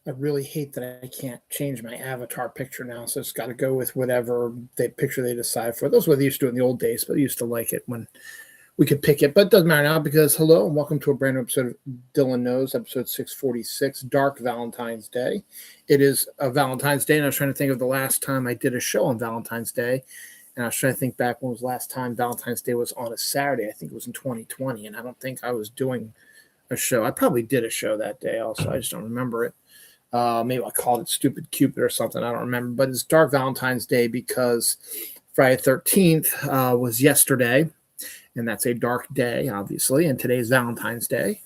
I really hate that I can't change my avatar picture now, so it's got to go with whatever picture they decide for. Those were they used to do in the old days, but I used to like it when we could pick it. But it doesn't matter now because hello and welcome to a brand new episode of Dylan Knows, episode 646, Dark Valentine's Day. It is a Valentine's Day, and I was trying to think of the last time I did a show on Valentine's Day. And I was trying to think back when was the last time Valentine's Day was on a Saturday. I think it was in 2020, and I don't think I was doing a show. I probably did a show that day also. I just don't remember it. Maybe I called it Stupid Cupid or something. I don't remember. But it's Dark Valentine's Day because Friday 13th was yesterday, and that's a dark day, obviously. And today's Valentine's Day,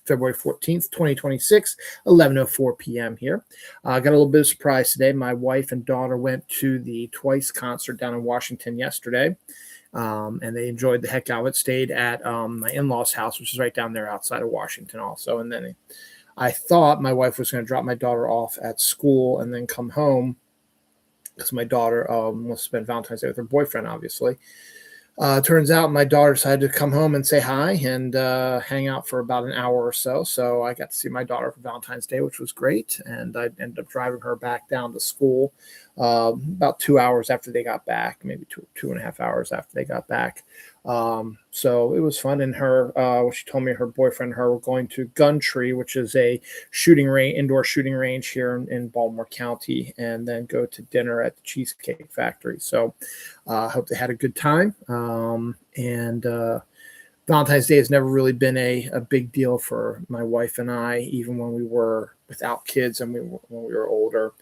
February 14th, 2026, 11:04 p.m. here. I got a little bit of surprise today. My wife and daughter went to the Twice concert down in Washington yesterday, and they enjoyed the heck out of it. Stayed at my in-laws' house, which is right down there outside of Washington also. And then I thought my wife was going to drop my daughter off at school and then come home because my daughter wants to spend Valentine's Day with her boyfriend, obviously. Turns out my daughter decided to come home and say hi and hang out for about an hour or so. So I got to see my daughter for Valentine's Day, which was great. And I ended up driving her back down to school about 2 hours after they got back, maybe two and a half hours after they got back. So it was fun. And she told me her boyfriend and her were going to Guntree, which is a indoor shooting range here in Baltimore County, and then go to dinner at the Cheesecake Factory. So I hope they had a good time. Valentine's Day has never really been a big deal for my wife and I, even when we were without kids and when we were older.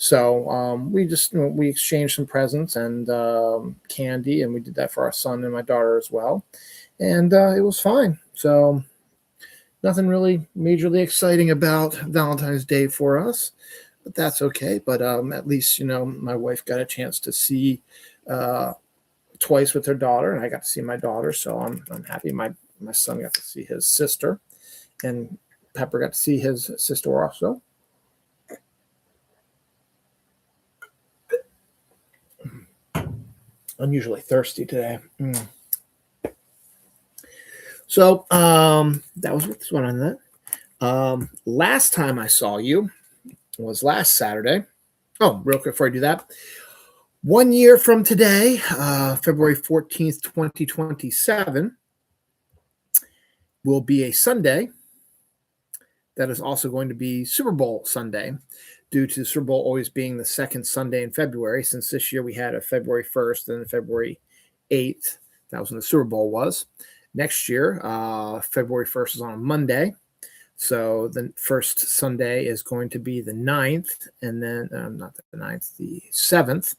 So we exchanged some presents and candy, and we did that for our son and my daughter as well. And it was fine. So nothing really majorly exciting about Valentine's Day for us, but that's okay. But at least, my wife got a chance to see Twice with her daughter, and I got to see my daughter. So I'm happy. My son got to see his sister, and Pepper got to see his sister also. I'm usually thirsty today. So that was what's going on that. Last time I saw you was last Saturday. Oh, real quick before I do that. 1 year from today, February 14th, 2027, will be a Sunday. That is also going to be Super Bowl Sunday, due to the Super Bowl always being the second Sunday in February, since this year we had a February 1st and February 8th. That was when the Super Bowl was. Next year, February 1st is on a Monday. So the first Sunday is going to be the 9th, and then, not the 9th, the 7th.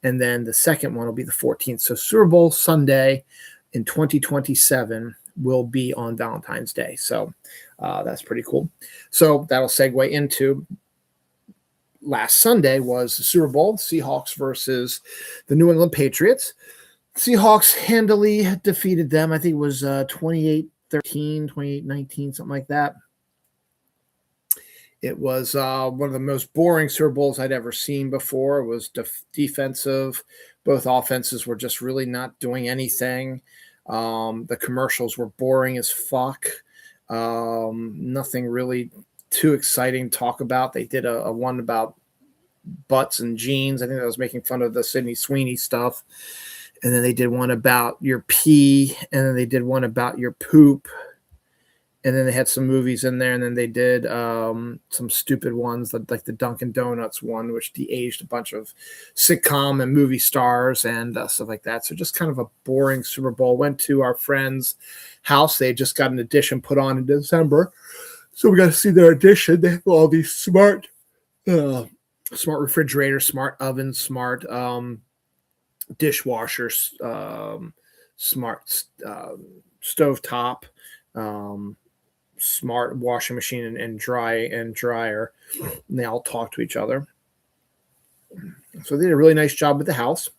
And then the second one will be the 14th. So Super Bowl Sunday in 2027 will be on Valentine's Day. So that's pretty cool. So that'll segue into last Sunday was the Super Bowl, Seahawks versus the New England Patriots. Seahawks handily defeated them. I think it was 28-13, 28-19, something like that. It was one of the most boring Super Bowls I'd ever seen before. It was defensive. Both offenses were just really not doing anything. The commercials were boring as fuck. Nothing really too exciting to talk about. They did a one about butts and jeans. I think that was making fun of the Sydney Sweeney stuff. And then they did one about your pee. And then they did one about your poop. And then they had some movies in there, and then they did some stupid ones like the Dunkin' Donuts one, which de-aged a bunch of sitcom and movie stars and stuff like that. So just kind of a boring Super Bowl. Went to our friend's house. They just got an edition put on in December. So we got to see their edition. They have all these smart refrigerators, smart ovens, smart dishwashers, smart stovetop, smart washing machine and dryer. And they all talk to each other. So they did a really nice job with the house.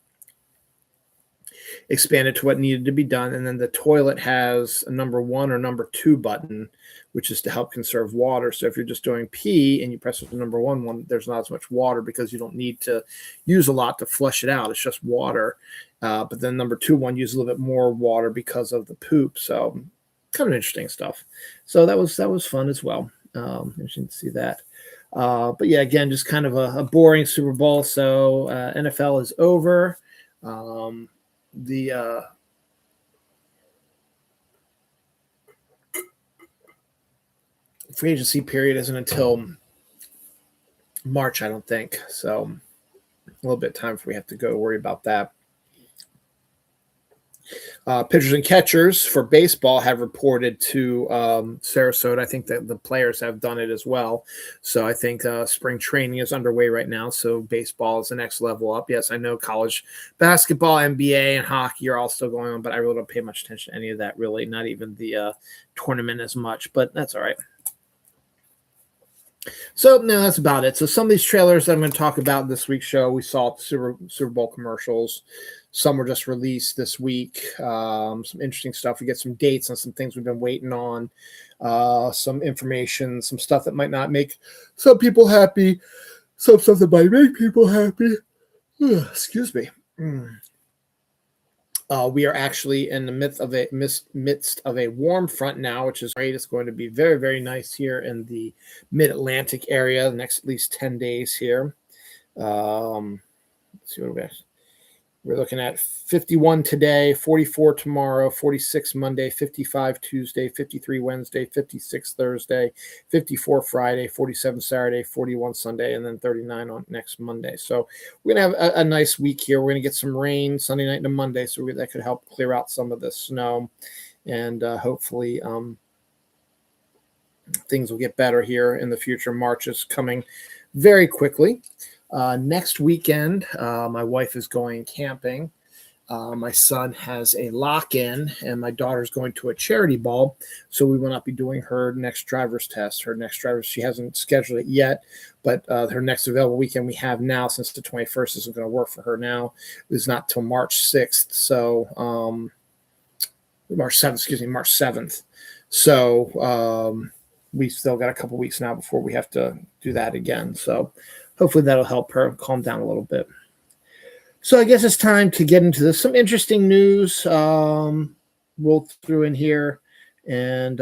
Expanded to what needed to be done. And then the toilet has a number 1 or number 2 button, which is to help conserve water. So if you're just doing pee and you press the number 1 one, there's not as much water because you don't need to use a lot to flush it out. It's just water. But then number 2 one uses a little bit more water because of the poop. So kind of interesting stuff. So that was fun as well. Interesting to see that. But yeah, again, just kind of a boring Super Bowl. So NFL is over. The free agency period isn't until March, I don't think. So a little bit of time before we have to go worry about that. Pitchers and catchers for baseball have reported to Sarasota. I think that the players have done it as well. So I think spring training is underway right now. So baseball is the next level up. Yes, I know college basketball, NBA, and hockey are all still going on, but I really don't pay much attention to any of that, really, not even the tournament as much, but that's all right. So no, that's about it. So some of these trailers that I'm going to talk about in this week's show, we saw Super Bowl commercials. Some were just released this week. Some interesting stuff. We get some dates on some things we've been waiting on. Some information, some stuff that might not make some people happy. Some stuff that might make people happy. Excuse me. We are actually in the midst of a warm front now, which is great. It's going to be very, very nice here in the mid-Atlantic area the next at least 10 days here. Let's see what we're looking at 51 today, 44 tomorrow, 46 Monday, 55 Tuesday, 53 Wednesday, 56 Thursday, 54 Friday, 47 Saturday, 41 Sunday, and then 39 on next Monday. So we're going to have a nice week here. We're going to get some rain Sunday night into Monday, so that could help clear out some of the snow. And hopefully things will get better here in the future. March is coming very quickly. Next weekend, my wife is going camping. My son has a lock-in, and my daughter's going to a charity ball, so we will not be doing her next driver's test. She hasn't scheduled it yet, but her next available weekend we have now, since the 21st isn't going to work for her now, is not till March 6th. So March 7th. So we still got a couple weeks now before we have to do that again. So hopefully that'll help her calm down a little bit. So I guess it's time to get into this. Some interesting news we'll throw in here. And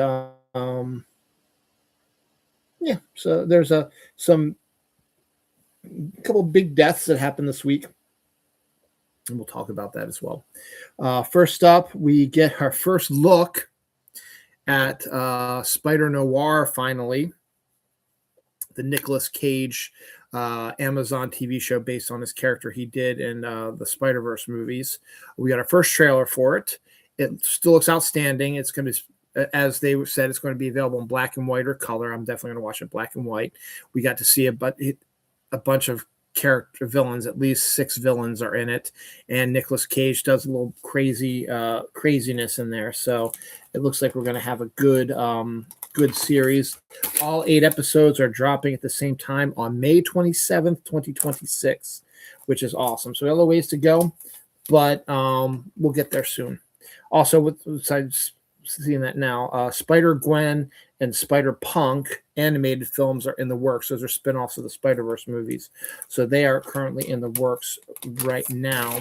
yeah, so there's some couple big deaths that happened this week. And we'll talk about that as well. First up, we get our first look at Spider Noir, finally. The Nicolas Cage Amazon TV show based on his character he did in the Spider-Verse movies. We got our first trailer for it. It still looks outstanding. It's going to, as they said, it's going to be available in black and white or color. I'm definitely going to watch it black and white. We got to see a bunch of character villains. At least 6 villains are in it, and Nicolas Cage does a little craziness in there. So it looks like we're going to have a good series. All 8 episodes are dropping at the same time on May 27th, 2026, which is awesome. So we have a little ways to go, but we'll get there soon. Also, besides seeing that now, Spider-Gwen and Spider-Punk animated films are in the works. Those are spinoffs of the Spider-Verse movies. So they are currently in the works right now.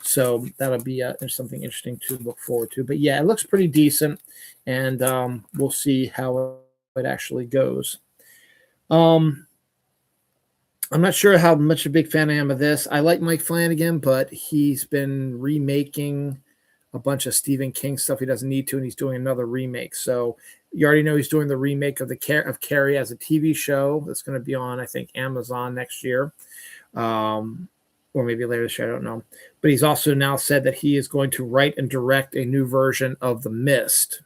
So that'll be something interesting to look forward to. But yeah, it looks pretty decent, and we'll see how it actually goes. I'm not sure how much a big fan I am of this. I like Mike Flanagan, but he's been remaking a bunch of Stephen King stuff he doesn't need to, and he's doing another remake. So you already know he's doing the remake of Carrie as a TV show that's going to be on, I think, Amazon next year. Or maybe later this year, I don't know. But he's also now said that he is going to write and direct a new version of The Mist.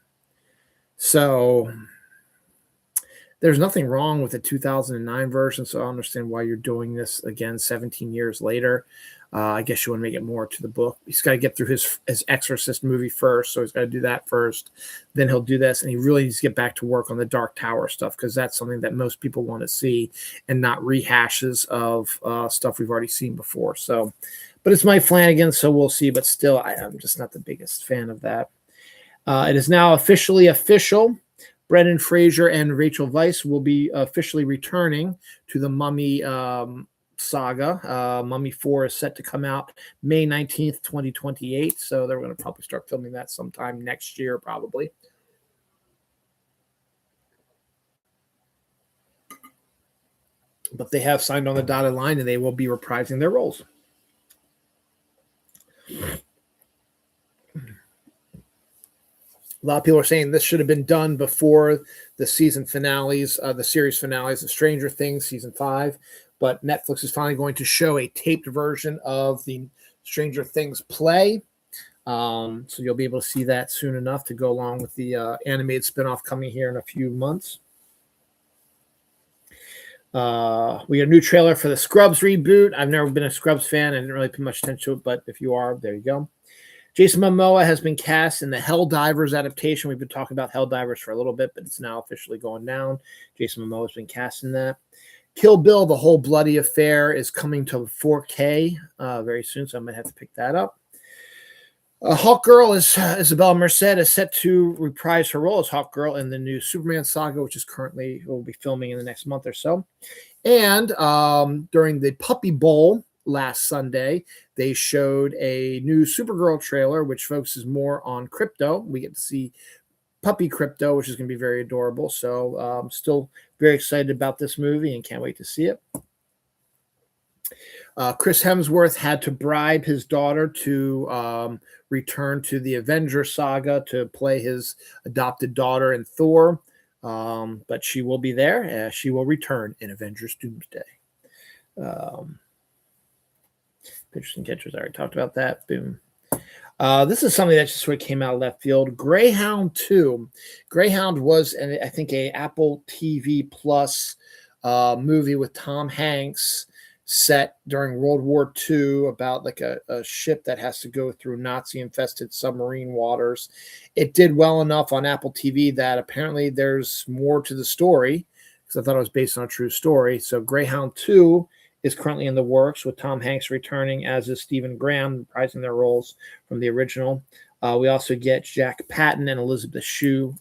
So there's nothing wrong with the 2009 version, so I understand why you're doing this again 17 years later. I guess you want to make it more to the book. He's got to get through his Exorcist movie first, so he's got to do that first. Then he'll do this, and he really needs to get back to work on the Dark Tower stuff, because that's something that most people want to see, and not rehashes of stuff we've already seen before. So, but it's Mike Flanagan, so we'll see. But still, I'm just not the biggest fan of that. It is now officially official. Brendan Fraser and Rachel Weisz will be officially returning to the Mummy saga. Mummy 4 is set to come out May 19th, 2028. So they're going to probably start filming that sometime next year, probably. but they have signed on the dotted line, and they will be reprising their roles. A lot of people are saying this should have been done before the season finales, the series finales of Stranger Things season 5. But Netflix is finally going to show a taped version of the Stranger Things play. So you'll be able to see that soon enough to go along with the animated spinoff coming here in a few months. We got a new trailer for the Scrubs reboot. I've never been a Scrubs fan. I didn't really pay much attention to it, but if you are, there you go. Jason Momoa has been cast in the Helldivers adaptation. We've been talking about Helldivers for a little bit, but it's now officially going down. Jason Momoa has been cast in that. Kill Bill, The Whole Bloody Affair is coming to 4K very soon, so I might have to pick that up. Hawkgirl is Isabella Merced is set to reprise her role as Hawkgirl in the new Superman saga, which is currently will be filming in the next month or so. And during the Puppy Bowl last Sunday, they showed a new Supergirl trailer, which focuses more on crypto. We get to see puppy crypto, which is going to be very adorable. So I'm still very excited about this movie and can't wait to see it. Chris Hemsworth had to bribe his daughter to return to the Avengers saga to play his adopted daughter in Thor. But she will be there. She will return in Avengers Doomsday. Pitchers and catchers, I already talked about that. Boom. This is something that just sort of came out of left field. Greyhound 2. Greyhound was, I think, a Apple TV Plus movie with Tom Hanks set during World War II about like a ship that has to go through Nazi-infested submarine waters. It did well enough on Apple TV that apparently there's more to the story because I thought it was based on a true story. So Greyhound 2 is currently in the works with Tom Hanks returning, as is Stephen Graham, reprising their roles from the original. We also get Jack Patton and Elizabeth Shue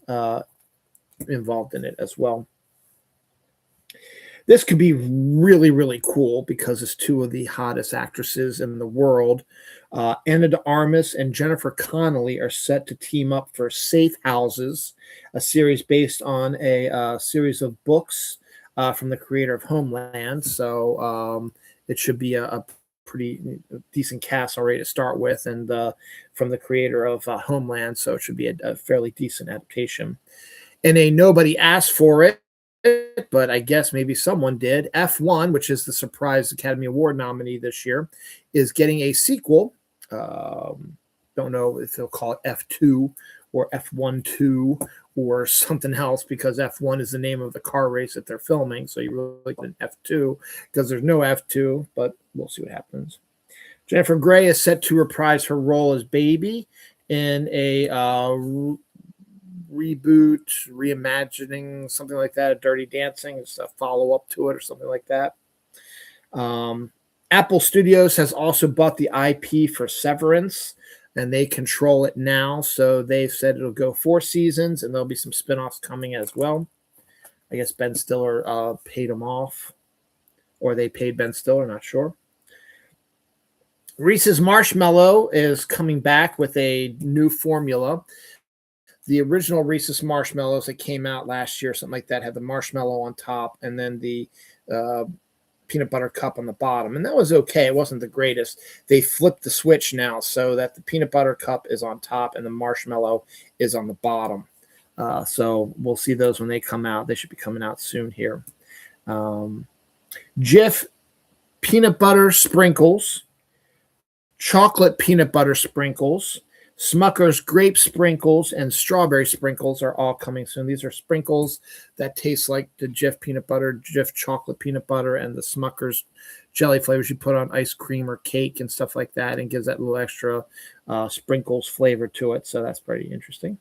involved in it as well. This could be really, really cool because it's two of the hottest actresses in the world. Anna de Armas and Jennifer Connelly are set to team up for Safe Houses, a series based on a series of books from the creator of Homeland. So it should be a pretty decent cast already to start with, and from the creator of Homeland. So it should be a fairly decent adaptation. And nobody asked for it, but I guess maybe someone did. F1, which is the surprise Academy Award nominee this year, is getting a sequel. Don't know if they'll call it F2 or F12 or something else, because F1 is the name of the car race that they're filming. So you really like an F2 because there's no F2, but we'll see what happens. Jennifer Grey is set to reprise her role as Baby in a reboot, reimagining, something like that, a Dirty Dancing, it's a follow-up to it or something like that. Apple Studios has also bought the IP for Severance, and they control it now. So they've said it'll go 4 seasons, and there'll be some spinoffs coming as well. I guess Ben Stiller paid them off, or they paid Ben Stiller, not sure. Reese's Marshmallow is coming back with a new formula. The original Reese's Marshmallows that came out last year, something like that, had the marshmallow on top and then the peanut butter cup on the bottom. And that was okay. It wasn't the greatest. They flipped the switch now so that the peanut butter cup is on top and the marshmallow is on the bottom. So we'll see those when they come out. They should be coming out soon here. Jif peanut butter sprinkles, chocolate peanut butter sprinkles, Smucker's grape sprinkles, and strawberry sprinkles are all coming soon. These are sprinkles that taste like the Jif peanut butter, Jif chocolate peanut butter, and the Smucker's jelly flavors you put on ice cream or cake and stuff like that, and gives that little extra sprinkles flavor to it. So that's pretty interesting.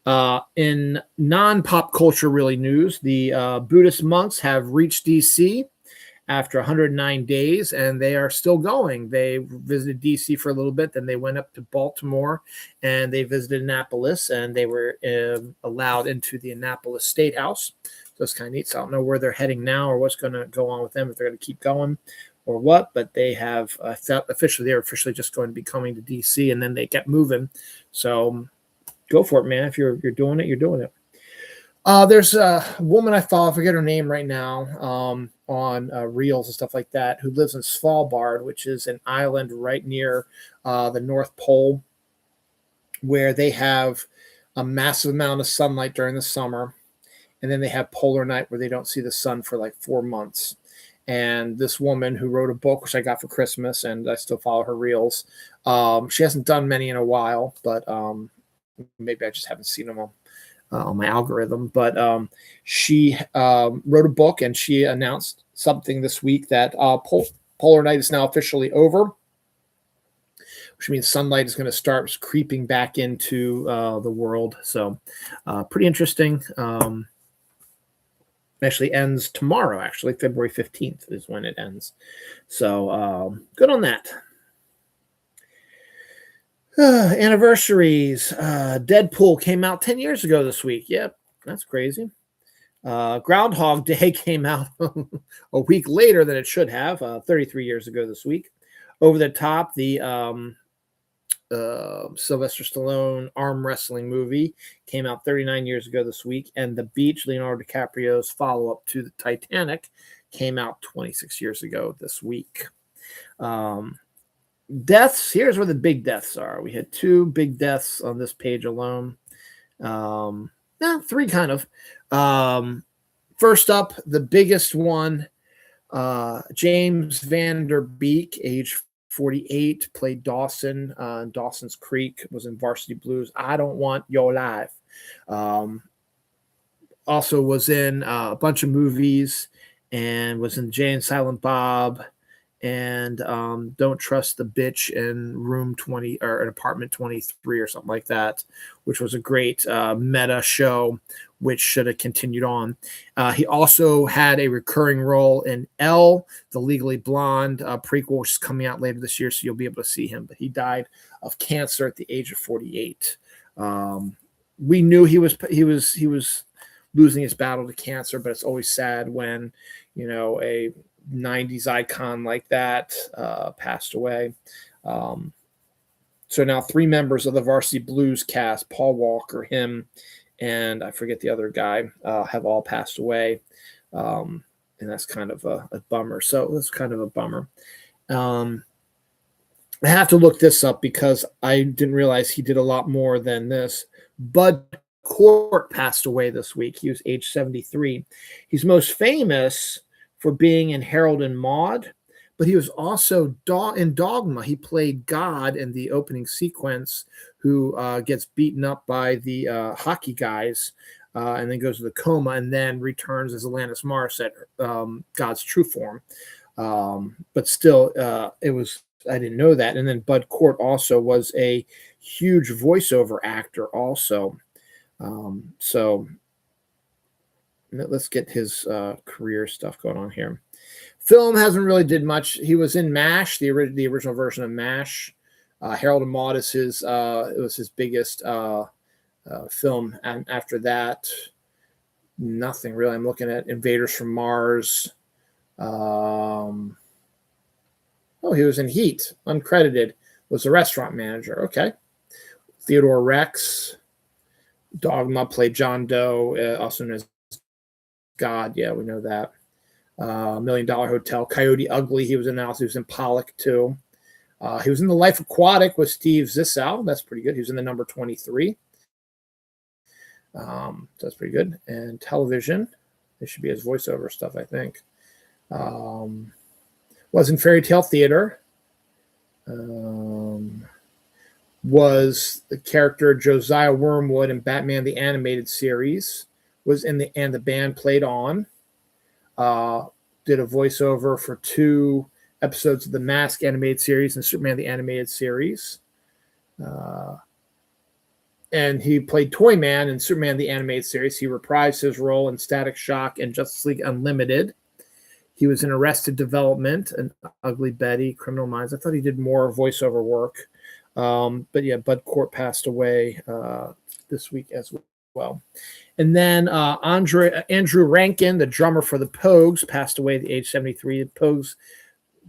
In non-pop culture really news, the Buddhist monks have reached D.C. after 109 days, and they are still going. They visited D.C. for a little bit, then they went up to Baltimore, and they visited Annapolis, and they were allowed into the Annapolis State House. So it's kind of neat. So I don't know where they're heading now or what's going to go on with them, if they're going to keep going or what, but they have they're officially just going to be coming to D.C., and then they kept moving. So go for it, man. If you're doing it, you're doing it. There's a woman I follow, I forget her name right now, on Reels and stuff like that, who lives in Svalbard, which is an island right near the North Pole, where they have a massive amount of sunlight during the summer, and then they have polar night where they don't see the sun for like 4 months. And this woman who wrote a book, which I got for Christmas, and I still follow her Reels. She hasn't done many in a while, but maybe I just haven't seen them on my algorithm. But she wrote a book, and she announced something this week that polar night is now officially over, which means sunlight is going to start creeping back into the world. So pretty interesting. Actually ends tomorrow. Actually, February 15th is when it ends. So good on that. Anniversaries. Deadpool came out 10 years ago this week. Yep, that's crazy. Groundhog Day came out a week later than it should have, 33 years ago this week. Over the Top, the Sylvester Stallone arm wrestling movie, came out 39 years ago this week. And The Beach, Leonardo DiCaprio's follow-up to the Titanic, came out 26 years ago this week. Deaths, here's where the big deaths are. We had 2 big deaths on this page alone. 3 kind of. First up, the biggest one, James Van Der Beek, age 48, played Dawson in Dawson's Creek, was in Varsity Blues. I Don't Want Your Life. Also was in a bunch of movies, and was in Jay and Silent Bob, and Don't Trust the Bitch in Room 20 or in Apartment 23 or something like that, which was a great meta show, which should have continued on. He also had a recurring role in Elle, the Legally Blonde prequel, which is coming out later this year, so you'll be able to see him. But he died of cancer at the age of 48. We knew he was losing his battle to cancer, but it's always sad when a 90s icon like that passed away. So now 3 members of the Varsity Blues cast, Paul Walker, him, and I forget the other guy, have all passed away. And that's kind of a bummer. So that's kind of a bummer. I have to look this up because I didn't realize he did a lot more than this. Bud Cort passed away this week. He was age 73. He's most famous for being in Harold and Maude, but he was also in Dogma. He played God in the opening sequence, who gets beaten up by the hockey guys and then goes to the coma and then returns as Alanis Morissette, God's true form. But still, I didn't know that. And then Bud Cort also was a huge voiceover actor also. So let's get his career stuff going on here. Film hasn't really did much. He was in MASH, the original version of MASH. Harold and Maude is it was his biggest film, and after that, nothing really. I'm looking at Invaders from Mars. He was in Heat, uncredited. Was a restaurant manager. Okay. Theodore Rex. Dogma, played John Doe, also known as God. Yeah, we know that. $1 Million Hotel. Coyote Ugly, he was in also. He was in Pollock too. He was in The Life Aquatic with Steve Zissou. That's pretty good. He was in The Number 23. That's pretty good. And television. This should be his voiceover stuff, I think. Was in Fairy Tale Theater. Was the character Josiah Wormwood in Batman the Animated Series. Was in the band played on. Did a voiceover for 2 episodes of the Mask animated series and Superman the Animated Series. And he played Toyman in Superman the Animated Series. He reprised his role in Static Shock and Justice League Unlimited. He was in Arrested Development and Ugly Betty, Criminal Minds. I thought he did more voiceover work. But yeah, Bud Cort passed away this week as well. And then Andrew Rankin, the drummer for the Pogues, passed away at the age 73. The Pogues,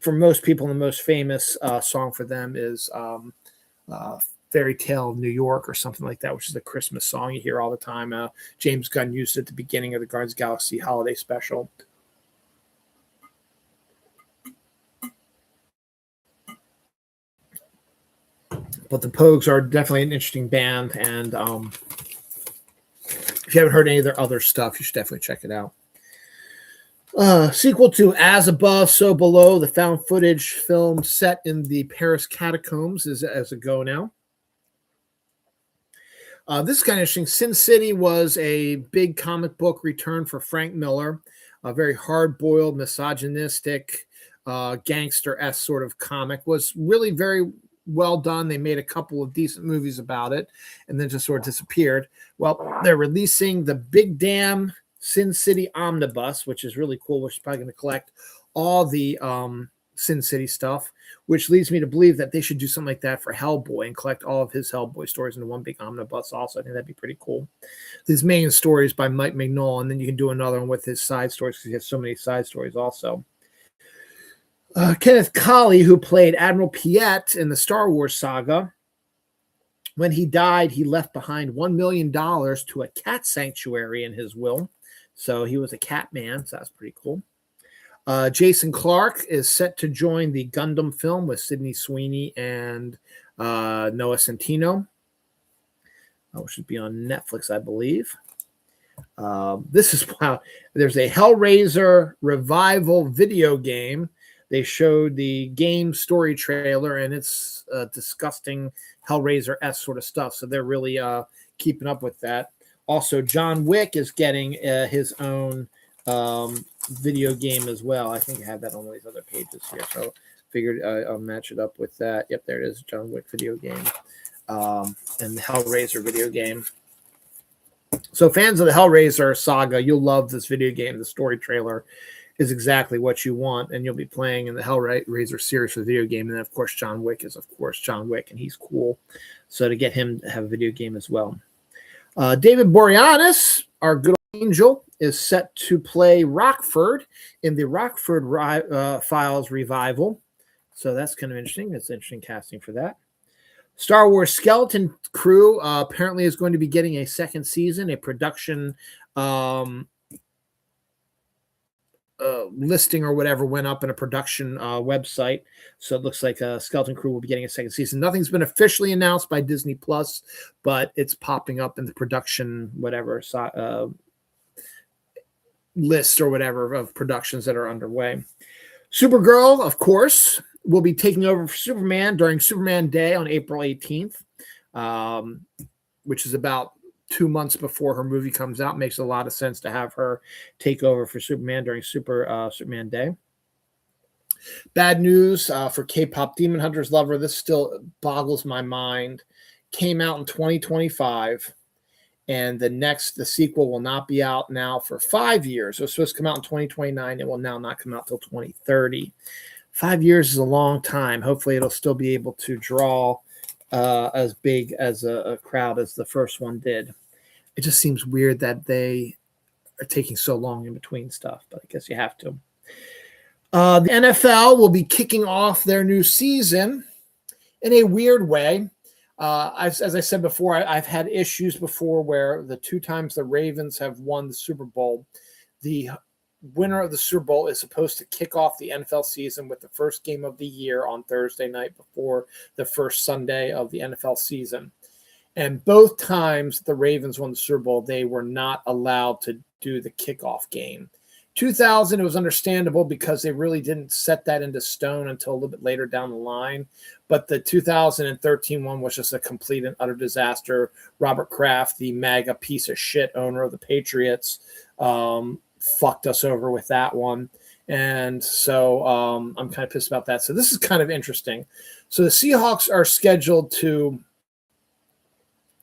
for most people, the most famous song for them is Fairy Tale of New York or something like that, which is a Christmas song you hear all the time. James Gunn used it at the beginning of the Guardians of the Galaxy holiday special. But the Pogues are definitely an interesting band, and if you haven't heard any of their other stuff, you should definitely check it out. Sequel to As Above, So Below, the found footage film set in the Paris catacombs is as a go now. This is kind of interesting. Sin City was a big comic book return for Frank Miller, a very hard-boiled, misogynistic, gangster-esque sort of comic. Was really very well done. They made a couple of decent movies about it and then just sort of disappeared. Well, they're releasing the Big Damn Sin City Omnibus, which is really cool, which is probably going to collect all the Sin City stuff, which leads me to believe that they should do something like that for Hellboy and collect all of his Hellboy stories into one big omnibus also. I think that'd be pretty cool. His main stories by Mike Mignola, and then you can do another one with his side stories because he has so many side stories also. Kenneth Colley, who played Admiral Piet in the Star Wars saga, when he died, he left behind $1 million to a cat sanctuary in his will. So he was a cat man, so that's pretty cool. Jason Clarke is set to join the Gundam film with Sydney Sweeney and Noah Centineo, which should be on Netflix, I believe. This is wow. There's a Hellraiser revival video game. They showed the game story trailer, and it's disgusting Hellraiser-esque sort of stuff. So they're really keeping up with that. Also, John Wick is getting his own video game as well. I think I have that on one of these other pages here. So figured I'll match it up with that. Yep, there it is, John Wick video game and the Hellraiser video game. So fans of the Hellraiser saga, you'll love this video game. The story trailer is exactly what you want, and you'll be playing in the Hellraiser series for the video game. And then, of course, John Wick is, of course, John Wick, and he's cool. So to get him to have a video game as well. David Boreanaz, our good angel, is set to play Rockford in the Rockford Files revival. So that's kind of interesting. That's interesting casting for that. Star Wars Skeleton Crew apparently is going to be getting a second season, a production listing or whatever went up in a production website. So it looks like Skeleton Crew will be getting a second season. Nothing's been officially announced by Disney Plus, but it's popping up in the production whatever list or whatever of productions that are underway. Supergirl, of course, will be taking over for Superman during Superman Day on April 18th, which is about 2 months before her movie comes out. Makes a lot of sense to have her take over for Superman during Superman Day. Bad news for K-pop Demon Hunters lover. This still boggles my mind. Came out in 2025, and the sequel will not be out now for 5 years. It was supposed to come out in 2029. It will now not come out till 2030. 5 years is a long time. Hopefully, it'll still be able to draw as big as a crowd as the first one did. It just seems weird that they are taking so long in between stuff, but I guess you have to. The NFL will be kicking off their new season in a weird way. As I said before, I've had issues before where the 2 times the Ravens have won the Super Bowl, the winner of the Super Bowl is supposed to kick off the NFL season with the first game of the year on Thursday night before the first Sunday of the NFL season. And both times the Ravens won the Super Bowl, they were not allowed to do the kickoff game. 2000, it was understandable because they really didn't set that into stone until a little bit later down the line. But the 2013 one was just a complete and utter disaster. Robert Kraft, the MAGA piece of shit owner of the Patriots, fucked us over with that one. And so I'm kind of pissed about that. So this is kind of interesting. So the Seahawks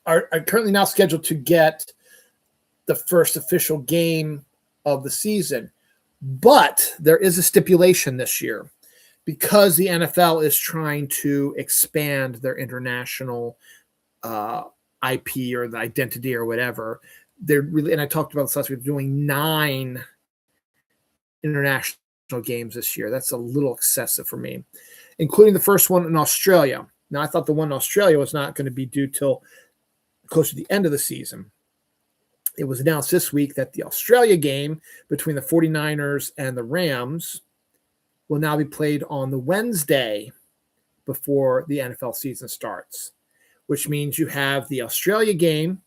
are currently now scheduled to get the first official game of the season. But there is a stipulation this year because the NFL is trying to expand their international IP or the identity or whatever. They're really, and I talked about this last week, doing 9 international games this year. That's a little excessive for me, including the first one in Australia. Now, I thought the one in Australia was not going to be due till close to the end of the season. It was announced this week that the Australia game between the 49ers and the Rams will now be played on the Wednesday before the NFL season starts, which means you have the Australia game,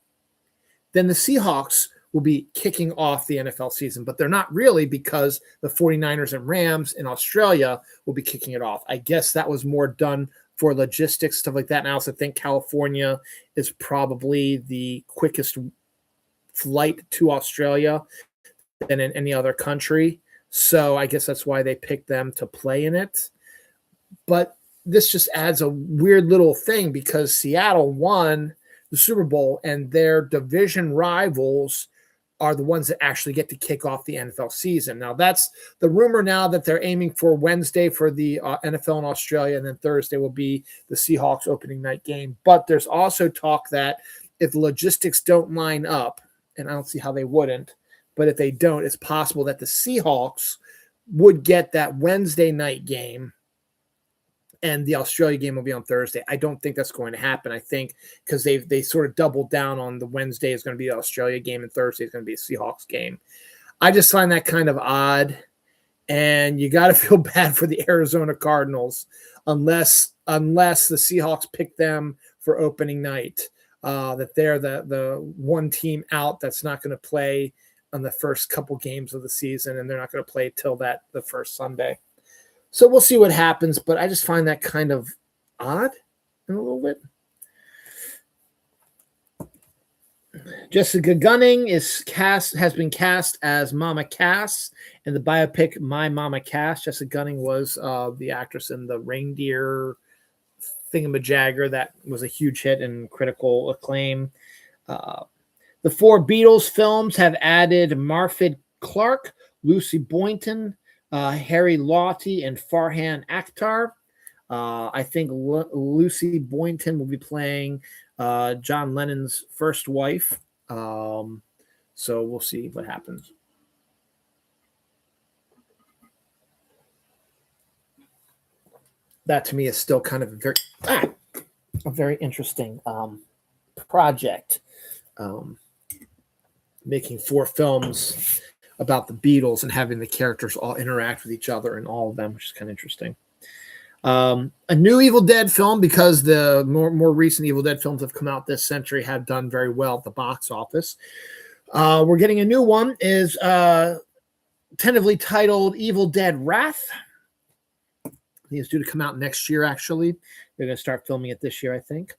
then the Seahawks will be kicking off the NFL season, but they're not really, because the 49ers and Rams in Australia will be kicking it off. I guess that was more done for logistics, stuff like that. And I also think California is probably the quickest flight to Australia than in any other country. So I guess that's why they picked them to play in it. But this just adds a weird little thing, because Seattle won the Super Bowl and their division rivals are the ones that actually get to kick off the NFL season. Now, that's the rumor now, that they're aiming for Wednesday for the NFL in Australia, and then Thursday will be the Seahawks opening night game. But there's also talk that if the logistics don't line up, and I don't see how they wouldn't, but if they don't, it's possible that the Seahawks would get that Wednesday night game and the Australia game will be on Thursday. I don't think that's going to happen. I think because they sort of doubled down on the Wednesday is going to be the Australia game and Thursday is going to be a Seahawks game. I just find that kind of odd, and you got to feel bad for the Arizona Cardinals unless the Seahawks pick them for opening night, that they're the one team out that's not going to play on the first couple games of the season, and they're not going to play till the first Sunday. So we'll see what happens, but I just find that kind of odd in a little bit. Jessica Gunning has been cast as Mama Cass in the biopic My Mama Cass. Jessica Gunning was the actress in the reindeer thingamajagger that was a huge hit and critical acclaim. The 4 Beatles films have added Marfid Clark, Lucy Boynton, Harry Lawty, and Farhan Akhtar. I think Lucy Boynton will be playing John Lennon's first wife. So we'll see what happens. That to me is still kind of a very interesting project. Making 4 films about the Beatles and having the characters all interact with each other and all of them, which is kind of interesting. A new Evil Dead film, because the more recent Evil Dead films have come out this century, have done very well at the box office. We're getting a new one, is tentatively titled Evil Dead Wrath. It's due to come out next year, actually. They're going to start filming it this year, I think.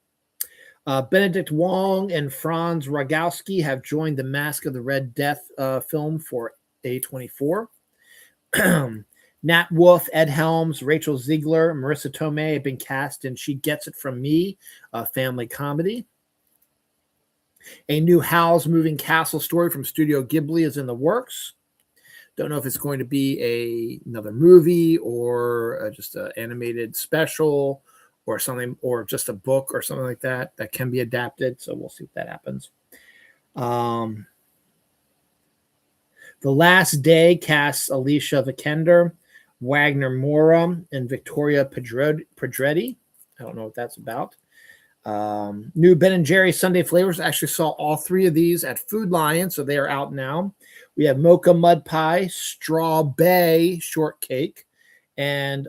Benedict Wong and Franz Rogowski have joined the Mask of the Red Death film for A24. Nat Wolff, Ed Helms, Rachel Ziegler, Marissa Tomei have been cast in She Gets It From Me, a family comedy. A new Howl's Moving Castle story from Studio Ghibli is in the works. Don't know if it's going to be another movie or just an animated special or something, or just a book or something like that can be adapted. So we'll see if that happens. The Last Day casts Alicia Vikander, Wagner Moura, and Victoria Pedretti. I don't know what that's about. New Ben & Jerry's Sunday flavors. I actually saw all 3 of these at Food Lion, so they are out now. We have Mocha Mud Pie, Straw Bay Shortcake, and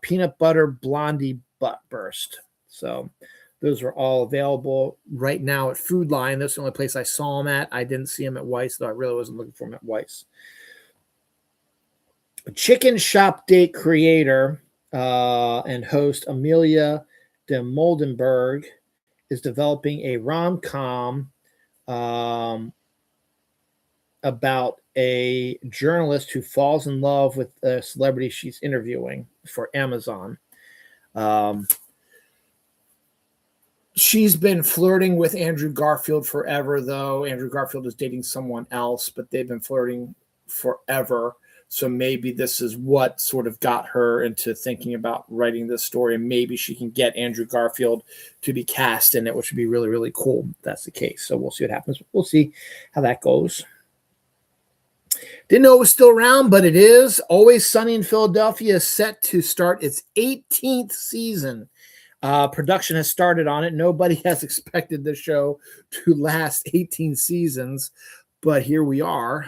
Peanut Butter Blondie Butt Burst. So those are all available right now at Food Lion. That's the only place I saw them at. I didn't see them at Weiss, though I really wasn't looking for them at Weiss. Chicken Shop Date creator and host Amelia de Moldenberg is developing a rom-com about a journalist who falls in love with a celebrity she's interviewing for Amazon. She's been flirting with Andrew Garfield forever, though. Andrew Garfield is dating someone else, but they've been flirting forever. So maybe this is what sort of got her into thinking about writing this story. And maybe she can get Andrew Garfield to be cast in it, which would be really, really cool if that's the case. So we'll see what happens. We'll see how that goes. Didn't know it was still around, but it is. Always Sunny in Philadelphia is set to start its 18th season. Production has started on it. Nobody has expected the show to last 18 seasons, but here we are.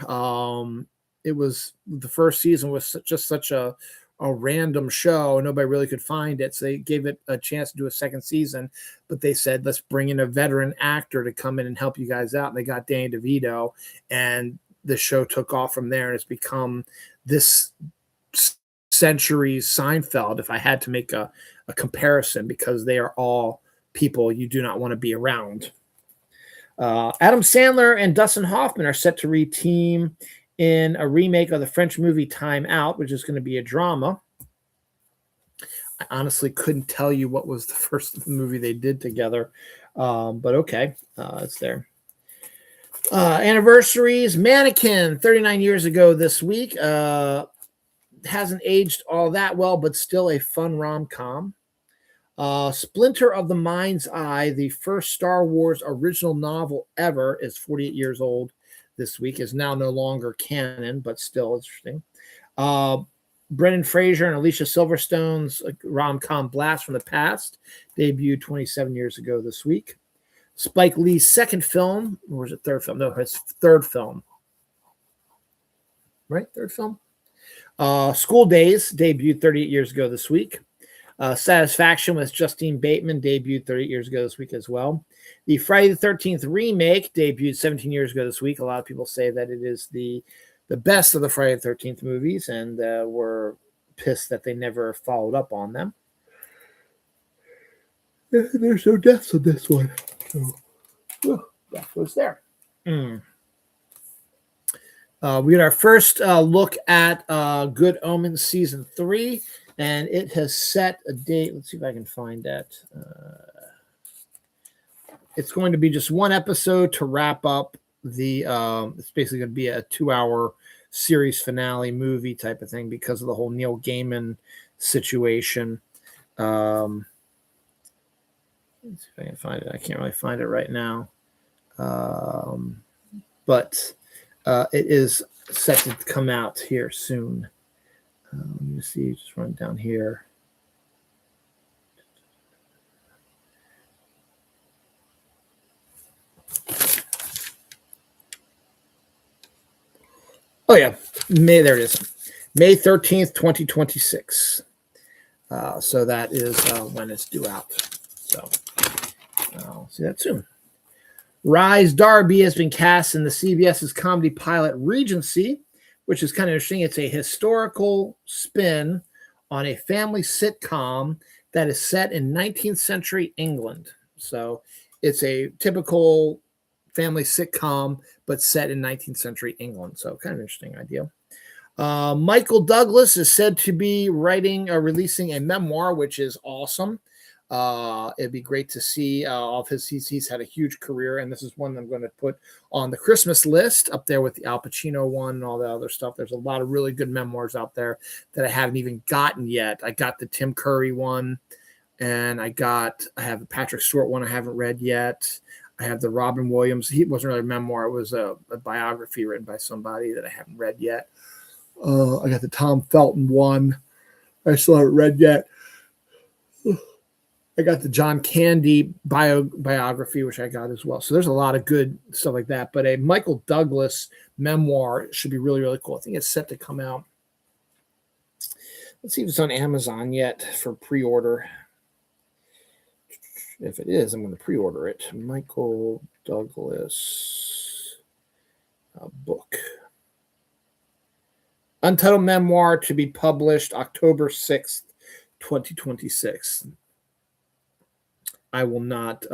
It was the first season was just such a random show. Nobody really could find it, so they gave it a chance to do a second season. But they said, let's bring in a veteran actor to come in and help you guys out. And they got Danny DeVito, and the show took off from there, and it's become this century's Seinfeld, if I had to make a comparison, because they are all people you do not want to be around. Adam Sandler and Dustin Hoffman are set to re-team in a remake of the French movie Time Out, which is going to be a drama. I honestly couldn't tell you what was the first movie they did together, but okay, it's there. Anniversaries. Mannequin, 39 years ago this week. Hasn't aged all that well, but still a fun rom-com. Splinter of the Mind's Eye, the first Star Wars original novel ever, is 48 years old this week, is now no longer canon, but still interesting. Brendan Fraser and Alicia Silverstone's rom-com Blast from the Past debuted 27 years ago this week. Spike Lee's second film, or was it third film? No, his third film. Right? Third film? School Days debuted 38 years ago this week. Satisfaction with Justine Bateman debuted 38 years ago this week as well. The Friday the 13th remake debuted 17 years ago this week. A lot of people say that it is the best of the Friday the 13th movies, and were pissed that they never followed up on them. There's no deaths in this one. So, that was there. We got our first look at Good Omens Season 3, and it has set a date. Let's see if I can find that. It's going to be just one episode to wrap up the it's basically going to be a 2-hour series finale movie type of thing because of the whole Neil Gaiman situation. Let's see if I can find it. I can't really find it right now. But it is set to come out here soon. Let me see, just run down here. Oh, yeah. There it is. May 13th, 2026. So that is when it's due out. So I'll see that soon. Rise Darby has been cast in the CBS's comedy pilot Regency, which is kind of interesting. It's a historical spin on a family sitcom that is set in 19th century England. So it's a typical family sitcom, but set in 19th century England. So kind of interesting idea. Michael Douglas is said to be releasing a memoir, which is awesome. It'd be great to see all of his. He's had a huge career, and this is one I'm going to put on the Christmas list up there with the Al Pacino one and all the other stuff. There's a lot of really good memoirs out there that I haven't even gotten yet. I got the Tim Curry one, and I have the Patrick Stewart one I haven't read yet. I have the Robin Williams. He wasn't really a memoir. It was a biography written by somebody that I haven't read yet. I got the Tom Felton one. I still haven't read yet. I got the John Candy biography, which I got as well. So there's a lot of good stuff like that. But a Michael Douglas memoir should be really, really cool. I think it's set to come out. Let's see if it's on Amazon yet for pre-order. If it is, I'm going to pre-order it. Michael Douglas book. Untitled memoir to be published October 6th, 2026. I will not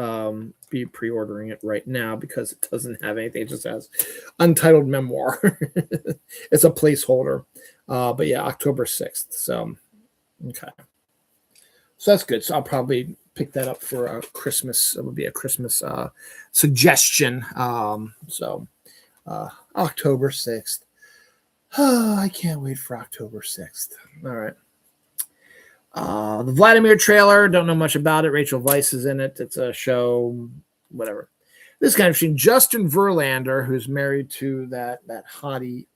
be pre-ordering it right now because it doesn't have anything. It just has untitled memoir. It's a placeholder. But yeah, October 6th. So, okay. So that's good. So I'll probably pick that up for a Christmas. It would be a Christmas suggestion. October 6th. I can't wait for October 6th. All right. The Vladimir trailer, don't know much about it. Rachel Weisz is in it. It's a show, whatever. This is kind of interesting. Justin Verlander, who's married to that hottie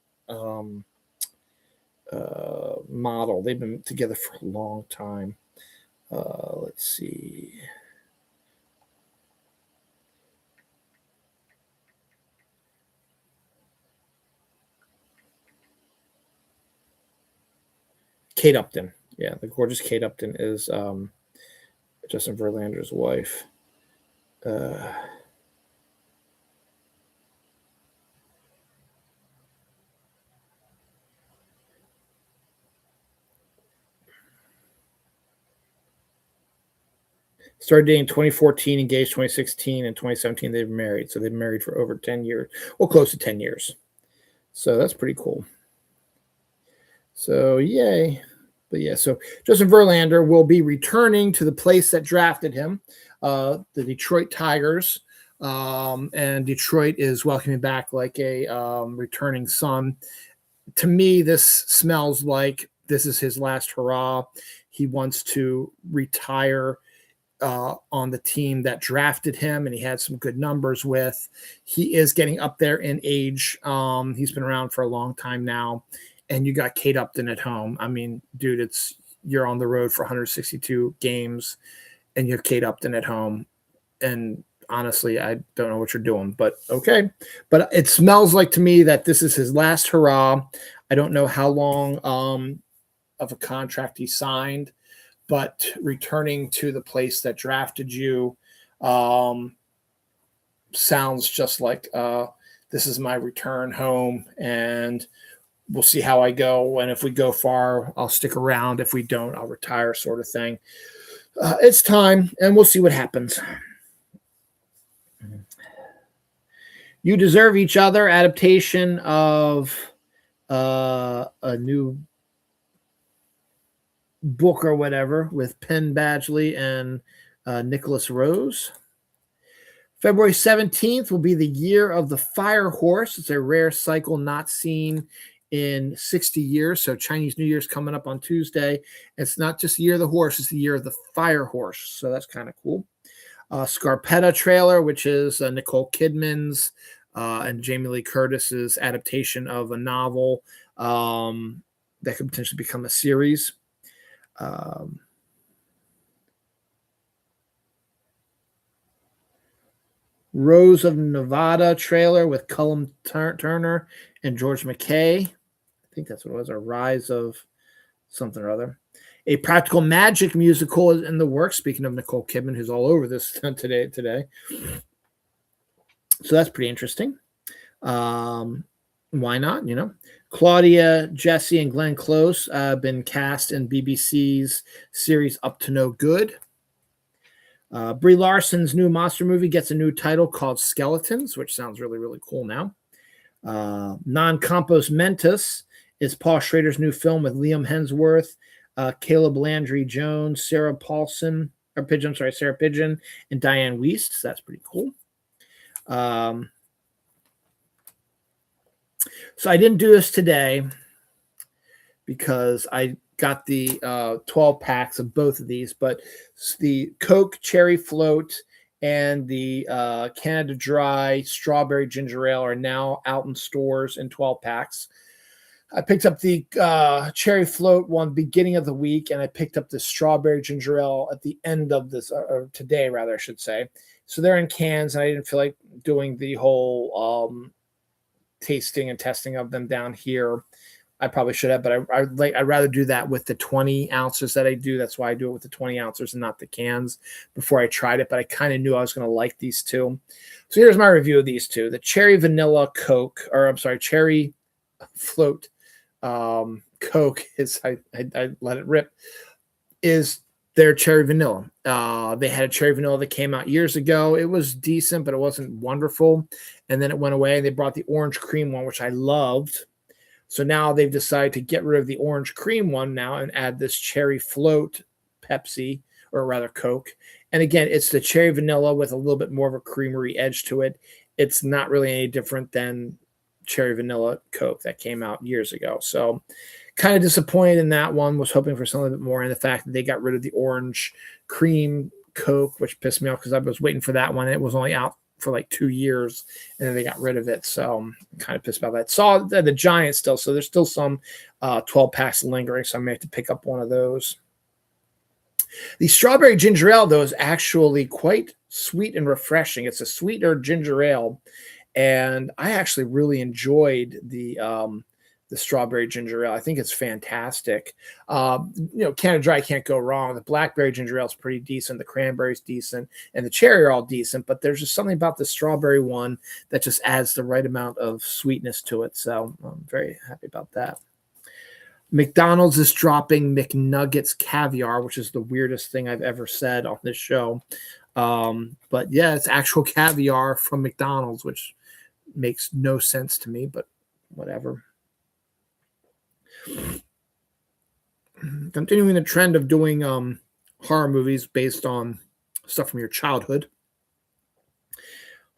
model. They've been together for a long time. Let's see. Kate Upton. Yeah, the gorgeous Kate Upton is Justin Verlander's wife. Started dating 2014, engaged 2016, and 2017 they've been married. So they've been married for over 10 years, well, close to 10 years. So that's pretty cool. So yay. But yeah, so Justin Verlander will be returning to the place that drafted him, the Detroit Tigers. And Detroit is welcoming back like a returning son. To me, this smells like this is his last hurrah. He wants to retire on the team that drafted him, and he had some good numbers with. He is getting up there in age. He's been around for a long time now, and you got Kate Upton at home. I mean, dude, you're on the road for 162 games, and you have Kate Upton at home. And honestly, I don't know what you're doing, but okay. But it smells like to me that this is his last hurrah. I don't know how long of a contract he signed, but returning to the place that drafted you sounds just like this is my return home, and we'll see how I go. And if we go far, I'll stick around. If we don't, I'll retire, sort of thing. It's time, and we'll see what happens. You Deserve Each Other, adaptation of a new book or whatever with Penn Badgley and Nicholas Rose. February 17th will be the year of the fire horse. It's a rare cycle not seen in 60 years. So Chinese New Year's coming up on Tuesday. It's not just the year of the horse, it's the year of the fire horse. So that's kind of cool. Scarpetta trailer, which is Nicole Kidman's and Jamie Lee Curtis's adaptation of a novel that could potentially become a series. Rose of Nevada trailer with Cullum Turner and George McKay. I think that's what it was, a Rise of something or other. A Practical Magic musical is in the works. Speaking of Nicole Kidman, who's all over this today. So that's pretty interesting. Why not? Claudia, Jesse, and Glenn Close have been cast in BBC's series Up to No Good. Brie Larson's new monster movie gets a new title called Skeletons, which sounds really, really cool now. Non Compos Mentis is Paul Schrader's new film with Liam Hemsworth, Caleb Landry Jones, Sarah Paulson, Sarah Pigeon, and Diane Wiest. So that's pretty cool. So I didn't do this today because I got the 12 packs of both of these, but the Coke Cherry Float and the Canada Dry Strawberry Ginger Ale are now out in stores in 12 packs. I picked up the Cherry Float one beginning of the week, and I picked up the Strawberry Ginger Ale at the end of this, or today rather, I should say. So they're in cans, and I didn't feel like doing the whole tasting and testing of them down here. I probably should have, but I'd rather do that with the 20 ounces that I do. That's why I do it with the 20 ounces and not the cans before I tried it. But I kind of knew I was going to like these two. So here's my review of these two. The Cherry Vanilla Coke, or I'm sorry, Cherry Float Coke is, I let it rip, is their Cherry Vanilla. They had a Cherry Vanilla that came out years ago. It was decent, but it wasn't wonderful. And then it went away, and they brought the orange cream one, which I loved. So now they've decided to get rid of the orange cream one now and add this Cherry Float Pepsi, or rather Coke. And again, it's the Cherry Vanilla with a little bit more of a creamery edge to it. It's not really any different than Cherry Vanilla Coke that came out years ago. So kind of disappointed in that one. Was hoping for something a bit more. And the fact that they got rid of the orange cream Coke, which pissed me off because I was waiting for that one. It was only out for like 2 years, and then they got rid of it. So I'm kind of pissed about that. Saw the Giants still, so there's still some 12 packs lingering, so I may have to pick up one of those. The strawberry ginger ale, though, is actually quite sweet and refreshing. It's a sweeter ginger ale, and I actually really enjoyed the strawberry ginger ale. I think it's fantastic. Canada Dry can't go wrong. The blackberry ginger ale is pretty decent. The cranberry's decent, and the cherry are all decent. But there's just something about the strawberry one that just adds the right amount of sweetness to it. So I'm very happy about that. McDonald's is dropping McNuggets caviar, which is the weirdest thing I've ever said on this show. But yeah, it's actual caviar from McDonald's, which makes no sense to me, but whatever. Continuing the trend of doing horror movies based on stuff from your childhood.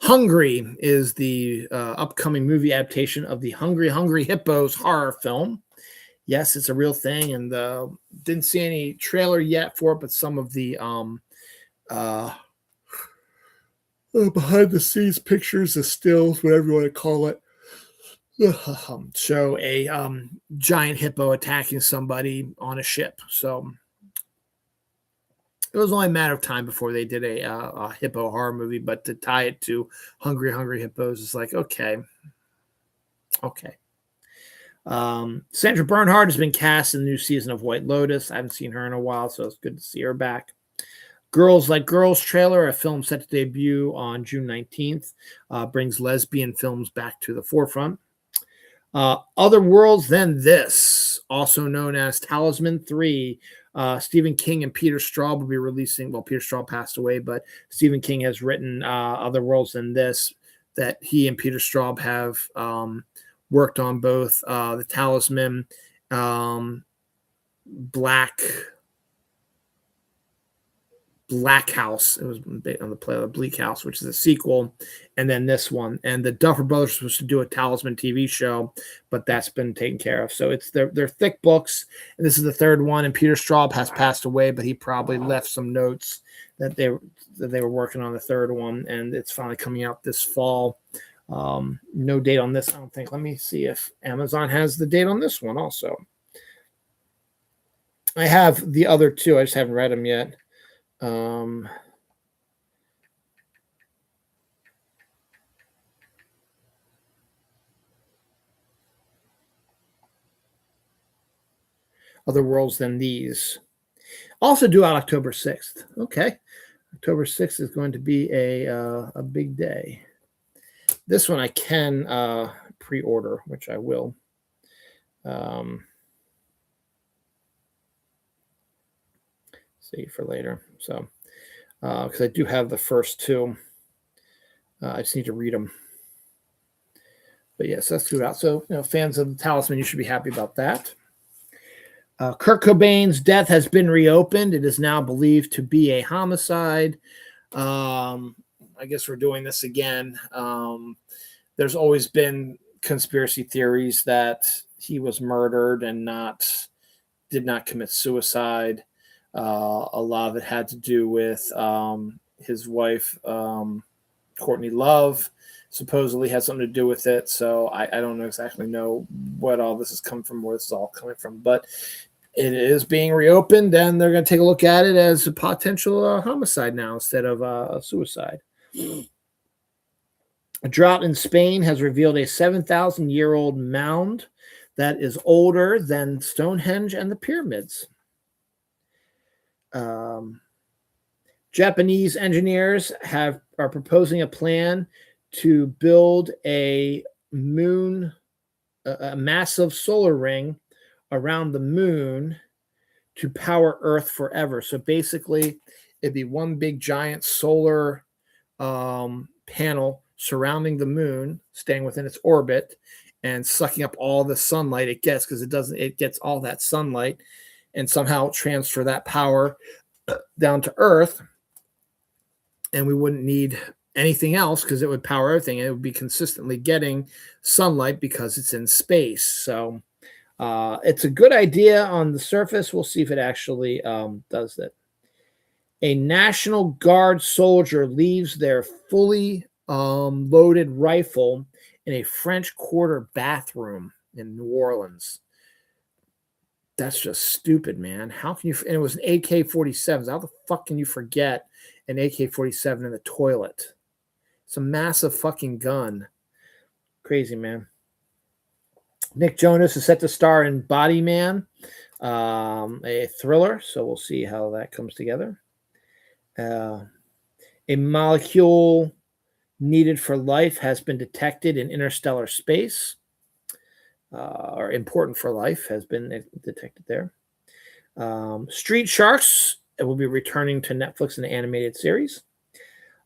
Hungry is the upcoming movie adaptation of the Hungry Hungry Hippos horror film. Yes, it's a real thing, and didn't see any trailer yet for it, but some of the behind-the-scenes pictures, the stills, whatever you want to call it, show a giant hippo attacking somebody on a ship. So it was only a matter of time before they did a hippo horror movie, but to tie it to Hungry Hungry Hippos is like, okay. Sandra Bernhard has been cast in the new season of White Lotus. I haven't seen her in a while, so it's good to see her back. Girls Like Girls trailer, a film set to debut on June 19th, brings lesbian films back to the forefront. Other Worlds Than This, also known as Talisman 3, Stephen King and Peter Straub will be releasing. Well, Peter Straub passed away, but Stephen King has written Other Worlds Than This that he and Peter Straub have worked on both the Talisman, Black House. It was on the play of the Bleak House, which is a sequel, and then this one. And the Duffer Brothers were supposed to do a Talisman TV show, but that's been taken care of. So it's they're thick books, and this is the third one. And Peter Straub has passed away, but he probably left some notes that they were working on the third one, and it's finally coming out this fall. No date on this, I don't think. Let me see if Amazon has the date on this one also. I have the other two. I just haven't read them yet. Other Worlds Than These. Also due out October 6th. Okay. October 6th is going to be a big day. This one I can pre-order, which I will. See for later. So, because I do have the first two. I just need to read them. But yes, that's throughout. So, fans of the Talisman, you should be happy about that. Kurt Cobain's death has been reopened. It is now believed to be a homicide. I guess we're doing this again. There's always been conspiracy theories that he was murdered and did not commit suicide. A lot of it had to do with his wife, Courtney Love, supposedly had something to do with it. So I don't exactly know what all this has come from, where this is all coming from. But it is being reopened, and they're going to take a look at it as a potential homicide now instead of a suicide. A drought in Spain has revealed a 7,000-year-old mound that is older than Stonehenge and the pyramids. Japanese engineers are proposing a plan to build a massive solar ring around the moon to power Earth forever. So basically, it'd be one big giant solar panel surrounding the moon, staying within its orbit, and sucking up all the sunlight it gets, because it gets all that sunlight, and somehow transfer that power down to Earth, and we wouldn't need anything else because it would power everything. It would be consistently getting sunlight because it's in space. So it's a good idea on the surface. We'll see if it actually does that. A National Guard soldier leaves their fully loaded rifle in a French Quarter bathroom in New Orleans. That's just stupid, man. How can you? And it was an AK-47. How the fuck can you forget an AK-47 in the toilet? It's a massive fucking gun. Crazy, man. Nick Jonas is set to star in Body Man, a thriller. So we'll see how that comes together. A molecule needed for life has been detected in interstellar space, or important for life has been detected there. Street Sharks will be returning to Netflix in an animated series.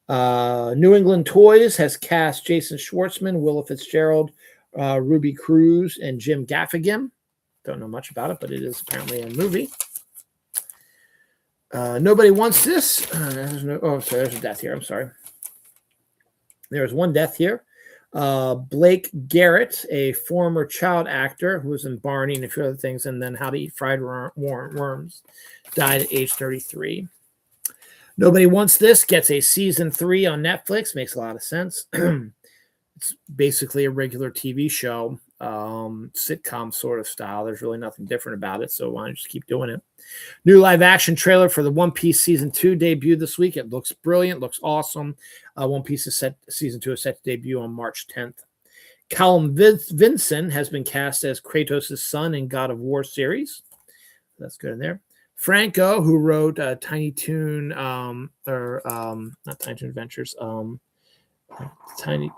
New England Toys has cast Jason Schwartzman, Willa Fitzgerald, Ruby Cruz, and Jim Gaffigan. Don't know much about it, but it is apparently a movie. Nobody wants this. There's a death here. I'm sorry. There's one death here. Blake Garrett, a former child actor who was in Barney and a few other things, and then How to Eat Fried Worms, died at age 33. Nobody Wants This gets a season 3 on Netflix. Makes a lot of sense. It's basically a regular TV show, sitcom sort of style. There's really nothing different about it, so why don't you just keep doing it? New live action trailer for the One Piece season 2 debuted this week. It looks brilliant, looks awesome. One Piece season 2 is set to debut on March 10th. Callum Vinson has been cast as Kratos' son in God of War series. That's good in there. Franco, who wrote Tiny Toon, not Tiny Toon Adventures, Tiny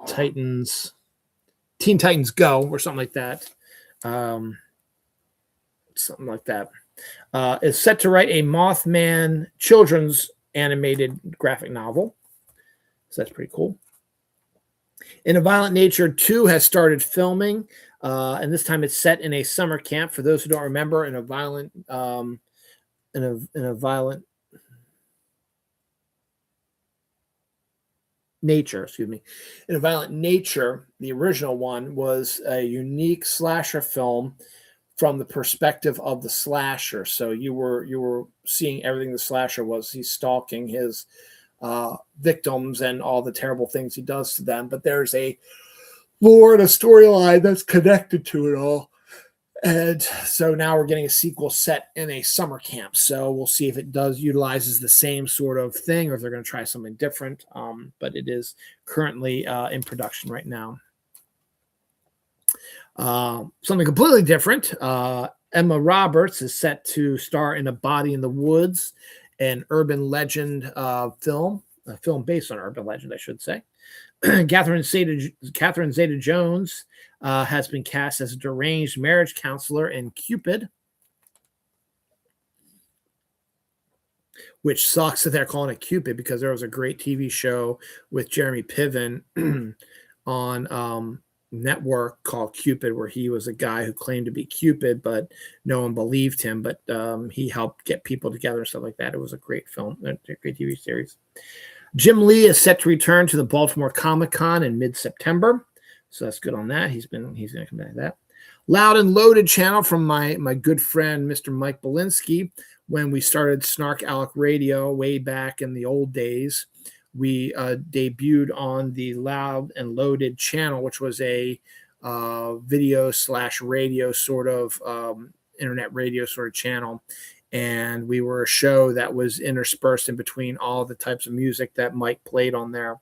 Titans, Teen Titans Go, or something like that. Is set to write a Mothman children's animated graphic novel. So that's pretty cool. In a Violent Nature 2 has started filming, and this time it's set in a summer camp. For those who don't remember, in a Violent Nature, the original one was a unique slasher film from the perspective of the slasher. So you were seeing everything the slasher was. He's stalking his victims and all the terrible things he does to them. But there's a lore and a storyline that's connected to it all. And so now we're getting a sequel set in a summer camp. So we'll see if it utilizes the same sort of thing or if they're going to try something different. But it is currently in production right now. Something completely different. Emma Roberts is set to star in A Body in the Woods, an urban legend film, a film based on urban legend, I should say. Catherine Zeta-Jones has been cast as a deranged marriage counselor in Cupid, which sucks that they're calling it Cupid because there was a great TV show with Jeremy Piven on network called Cupid, where he was a guy who claimed to be Cupid, but no one believed him. But he helped get people together and stuff like that. It was a great film, a great TV series. Jim Lee is set to return to the Baltimore Comic-Con in mid-September. So that's good on that. He's going to come back to that. Loud and Loaded channel from my good friend, Mr. Mike Belinsky. When we started Snark Alec Radio way back in the old days, we debuted on the Loud and Loaded channel, which was a video/radio sort of internet radio sort of channel. And we were a show that was interspersed in between all the types of music that Mike played on there.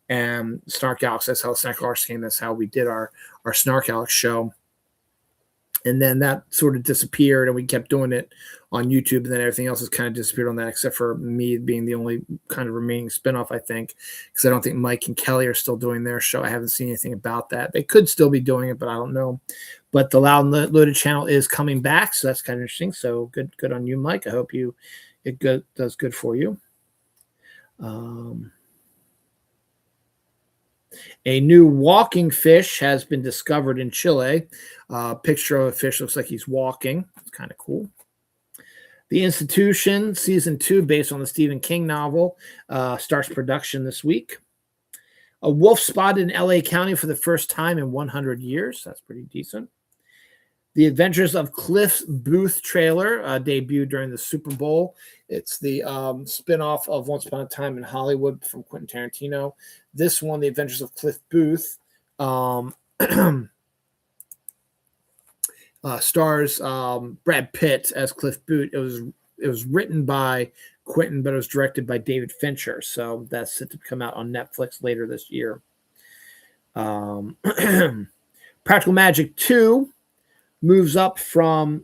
And Snark Alex, that's how Snark Alex came. That's how we did our Snark Alex show. And then that sort of disappeared, and we kept doing it on YouTube, and then everything else has kind of disappeared on that, except for me being the only kind of remaining spinoff, I think, because I don't think Mike and Kelly are still doing their show. I haven't seen anything about that. They could still be doing it, but I don't know. But the Loud and Loaded channel is coming back, so that's kind of interesting. So good on you, Mike. I hope it does good for you. A new walking fish has been discovered in Chile. Picture of a fish looks like he's walking. It's kind of cool. The Institution season 2, based on the Stephen King novel, starts production this week. A wolf spotted in LA County for the first time in 100 years. That's pretty decent. The Adventures of Cliff Booth trailer debuted during the Super Bowl. It's the spinoff of Once Upon a Time in Hollywood from Quentin Tarantino. This one, The Adventures of Cliff Booth, Stars Brad Pitt as Cliff Booth. It was written by Quentin, but it was directed by David Fincher. So that's set to come out on Netflix later this year. Practical Magic 2 moves up from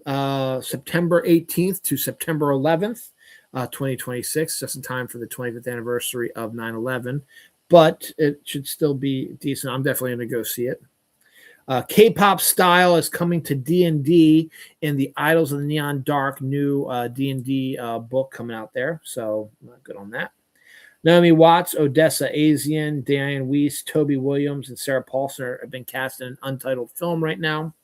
September 18th to September 11th, 2026, just in time for the 25th anniversary of 9/11. But it should still be decent. I'm definitely going to go see it. K-pop Style is coming to D&D in the Idols of the Neon Dark new D&D book coming out there. So good on that. Naomi Watts, Odessa Asian, Diane Weiss, Toby Williams, and Sarah Paulson have been cast in an untitled film right now.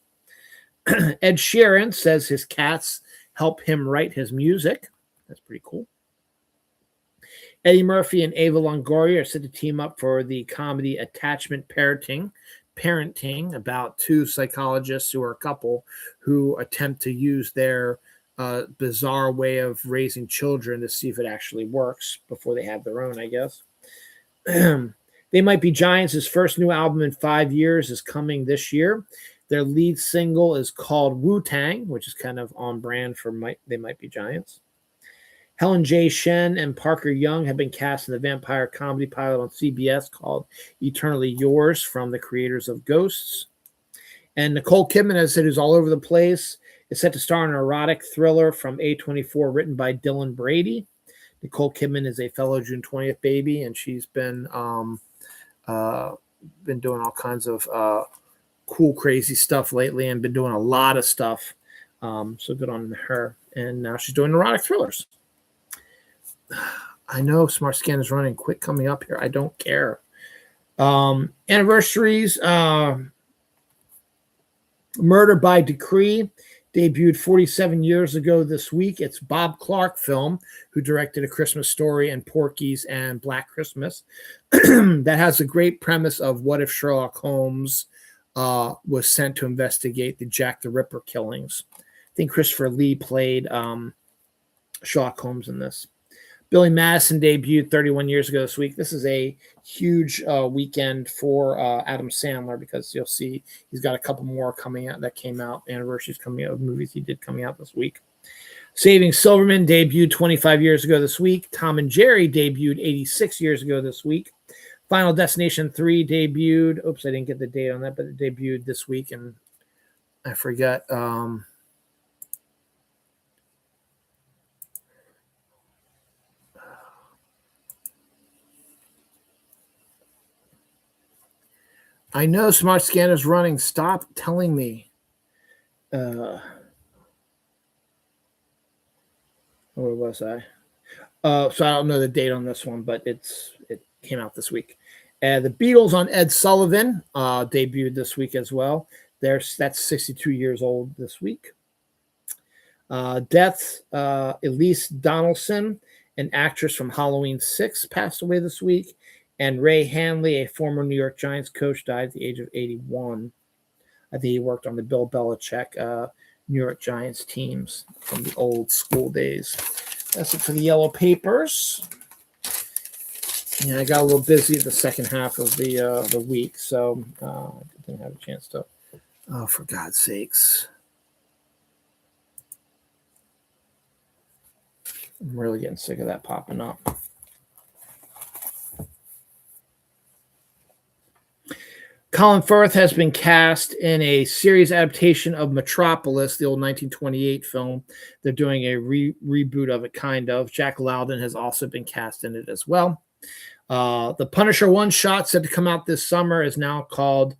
Ed Sheeran says his cats help him write his music. That's pretty cool. Eddie Murphy and Ava Longoria are set to team up for the comedy Attachment Parenting, about two psychologists who are a couple who attempt to use their bizarre way of raising children to see if it actually works before they have their own, I guess. They Might Be Giants' his first new album in 5 years is coming this year. Their lead single is called Wu-Tang, which is kind of on brand for They Might Be Giants. Helen J. Shen and Parker Young have been cast in the vampire comedy pilot on CBS called Eternally Yours from the creators of Ghosts. And Nicole Kidman, as I said, who's all over the place, is set to star in an erotic thriller from A24 written by Dylan Brady. Nicole Kidman is a fellow June 20th baby, and she's been doing all kinds of cool, crazy stuff lately and been doing a lot of stuff. So good on her. And now she's doing erotic thrillers. I know Smart Scan is running. Quick coming up here. I don't care. Anniversaries. Murder by Decree debuted 47 years ago this week. It's Bob Clark film, who directed A Christmas Story and Porky's and Black Christmas. That has a great premise of what if Sherlock Holmes was sent to investigate the Jack the Ripper killings. I think Christopher Lee played Sherlock Holmes in this. Billy Madison debuted 31 years ago this week. This is a huge weekend for Adam Sandler because you'll see he's got a couple more coming out that came out, anniversaries coming out of movies he did coming out this week. Saving Silverman debuted 25 years ago this week. Tom and Jerry debuted 86 years ago this week. Final Destination 3 debuted. Oops, I didn't get the date on that, but it debuted this week, and I forgot. I know Smart Scan is running. Stop telling me. Where was I? So I don't know the date on this one, but it came out this week. The Beatles on Ed Sullivan debuted this week as well. That's 62 years old this week. Death, Elise Donaldson, an actress from Halloween 6, passed away this week. And Ray Hanley, a former New York Giants coach, died at the age of 81. I think he worked on the Bill Belichick New York Giants teams from the old school days. That's it for the yellow papers. Yeah, I got a little busy the second half of the week, so I didn't have a chance to. Oh, for God's sakes. I'm really getting sick of that popping up. Colin Firth has been cast in a series adaptation of Metropolis, the old 1928 film. They're doing a reboot of it, kind of. Jack Lowden has also been cast in it as well. The Punisher One Shot, set to come out this summer, is now called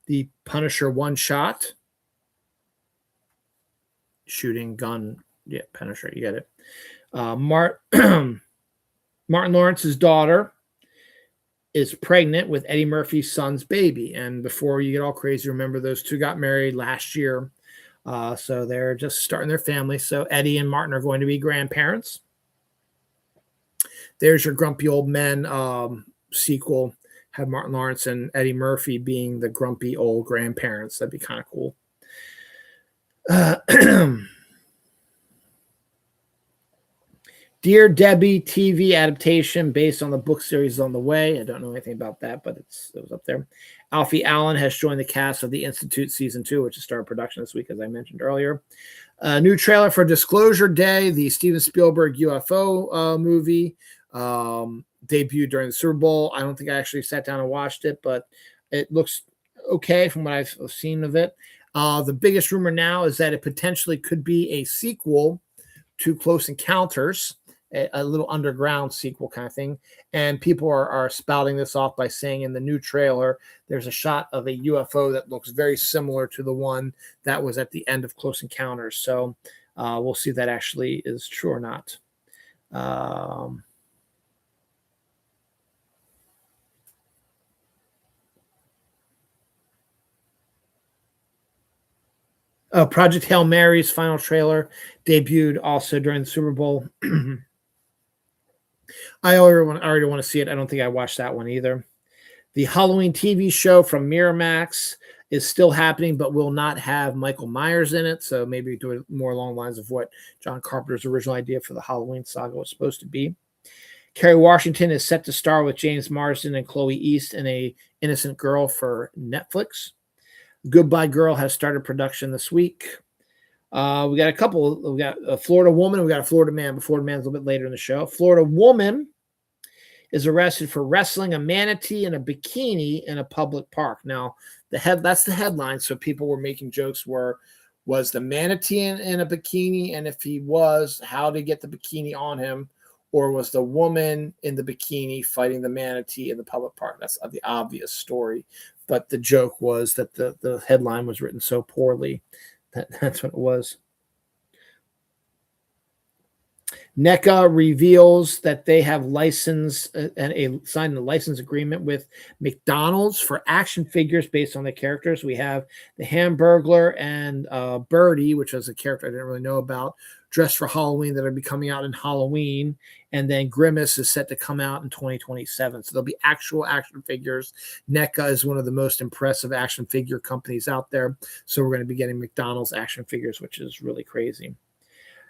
The Punisher One Shot. Shooting gun. Yeah, Punisher, you get it. Martin Lawrence's daughter is pregnant with Eddie Murphy's son's baby. And before you get all crazy, remember those two got married last year. So they're just starting their family. So Eddie and Martin are going to be grandparents. There's your Grumpy Old Men sequel. Have Martin Lawrence and Eddie Murphy being the grumpy old grandparents. That'd be kind of cool. Dear Debbie TV adaptation based on the book series is on the way. I don't know anything about that, but it was up there. Alfie Allen has joined the cast of The Institute Season 2, which has started production this week, as I mentioned earlier. A new trailer for Disclosure Day, the Steven Spielberg UFO movie, debuted during the Super Bowl. I don't think I actually sat down and watched it, but it looks okay from what I've seen of it. The biggest rumor now is that it potentially could be a sequel to Close Encounters, a little underground sequel kind of thing. And people are spouting this off by saying in the new trailer, there's a shot of a UFO that looks very similar to the one that was at the end of Close Encounters. So we'll see if that actually is true or not. Project Hail Mary's final trailer debuted also during the Super Bowl. I already want to see it. I don't think I watched that one either. The Halloween TV show from Miramax is still happening, but will not have Michael Myers in it. So maybe do it more along the lines of what John Carpenter's original idea for the Halloween saga was supposed to be. Kerry Washington is set to star with James Marsden and Chloe East in A Innocent Girl for Netflix. Goodbye Girl has started production this week. We got a couple. We got a Florida woman. We got a Florida man. But Florida man's a little bit later in the show. Florida woman is arrested for wrestling a manatee in a bikini in a public park. Now, that's the headline. So people were making jokes was the manatee in a bikini? And if he was, how to get the bikini on him? Or was the woman in the bikini fighting the manatee in the public park? That's the obvious story. But the joke was that the headline was written so poorly that's what it was. NECA reveals that they have signed a license agreement with McDonald's for action figures based on the characters. We have the Hamburglar and Birdie, which was a character I didn't really know about, dressed for Halloween that are be coming out in Halloween. And then Grimace is set to come out in 2027. So there'll be actual action figures. NECA is one of the most impressive action figure companies out there. So we're going to be getting McDonald's action figures, which is really crazy.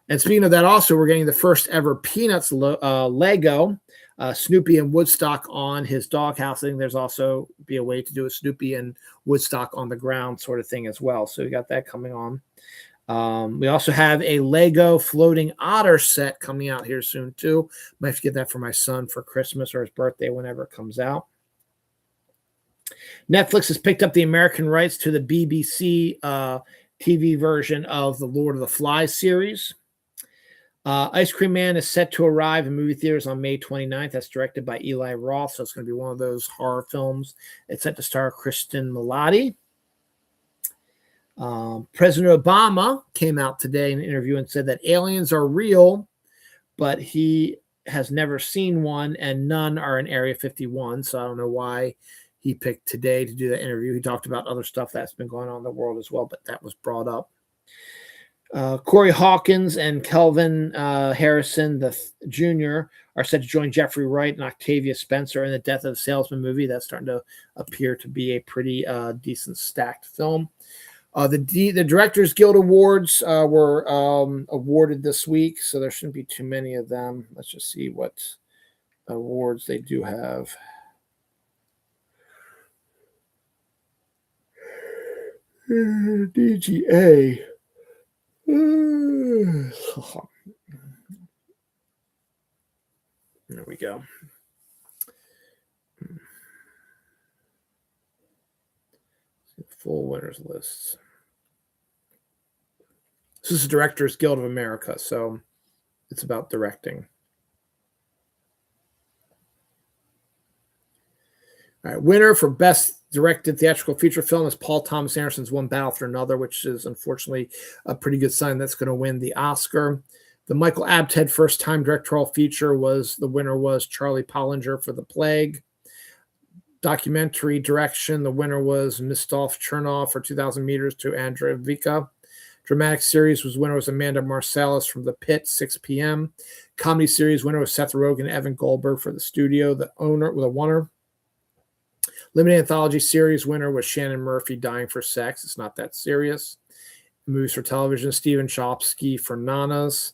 And speaking of that, also, we're getting the first ever Peanuts Lego, Snoopy and Woodstock on his doghouse. I think there's also be a way to do a Snoopy and Woodstock on the ground sort of thing as well. So we got that coming on. We also have a Lego floating otter set coming out here soon, too. Might have to get that for my son for Christmas or his birthday, whenever it comes out. Netflix has picked up the American rights to the BBC TV version of the Lord of the Flies series. Ice Cream Man is set to arrive in movie theaters on May 29th. That's directed by Eli Roth, so it's going to be one of those horror films. It's set to star Kristen Milotti. President Obama came out today in an interview and said that aliens are real, but he has never seen one, and none are in Area 51. So I don't know why he picked today to do that interview. He talked about other stuff that's been going on in the world as well, but that was brought up. Corey Hawkins and Kelvin Harrison Jr. are set to join Jeffrey Wright and Octavia Spencer in the Death of the Salesman movie. That's starting to appear to be a pretty decent stacked film. The Directors Guild Awards were awarded this week, so there shouldn't be too many of them. Let's just see what awards they do have. DGA. There we go. Full winners lists. This is the Directors Guild of America, so it's about directing. All right, winner for Best Directed Theatrical Feature Film is Paul Thomas Anderson's One Battle for Another, which is unfortunately a pretty good sign that's going to win the Oscar. The Michael Apted First Time Directorial Feature the winner was Charlie Pollinger for The Plague. Documentary Direction, the winner was Mistolf Chernov for 2,000 Meters to Andrea Vika. Dramatic Series winner was Amanda Marsalis from The Pit, 6 p.m. Comedy Series winner was Seth Rogen and Evan Goldberg for The Studio. The winner. Limited Anthology Series winner was Shannon Murphy, Dying for Sex. It's not that serious. Movies for Television, Stephen Chbosky for Nanas.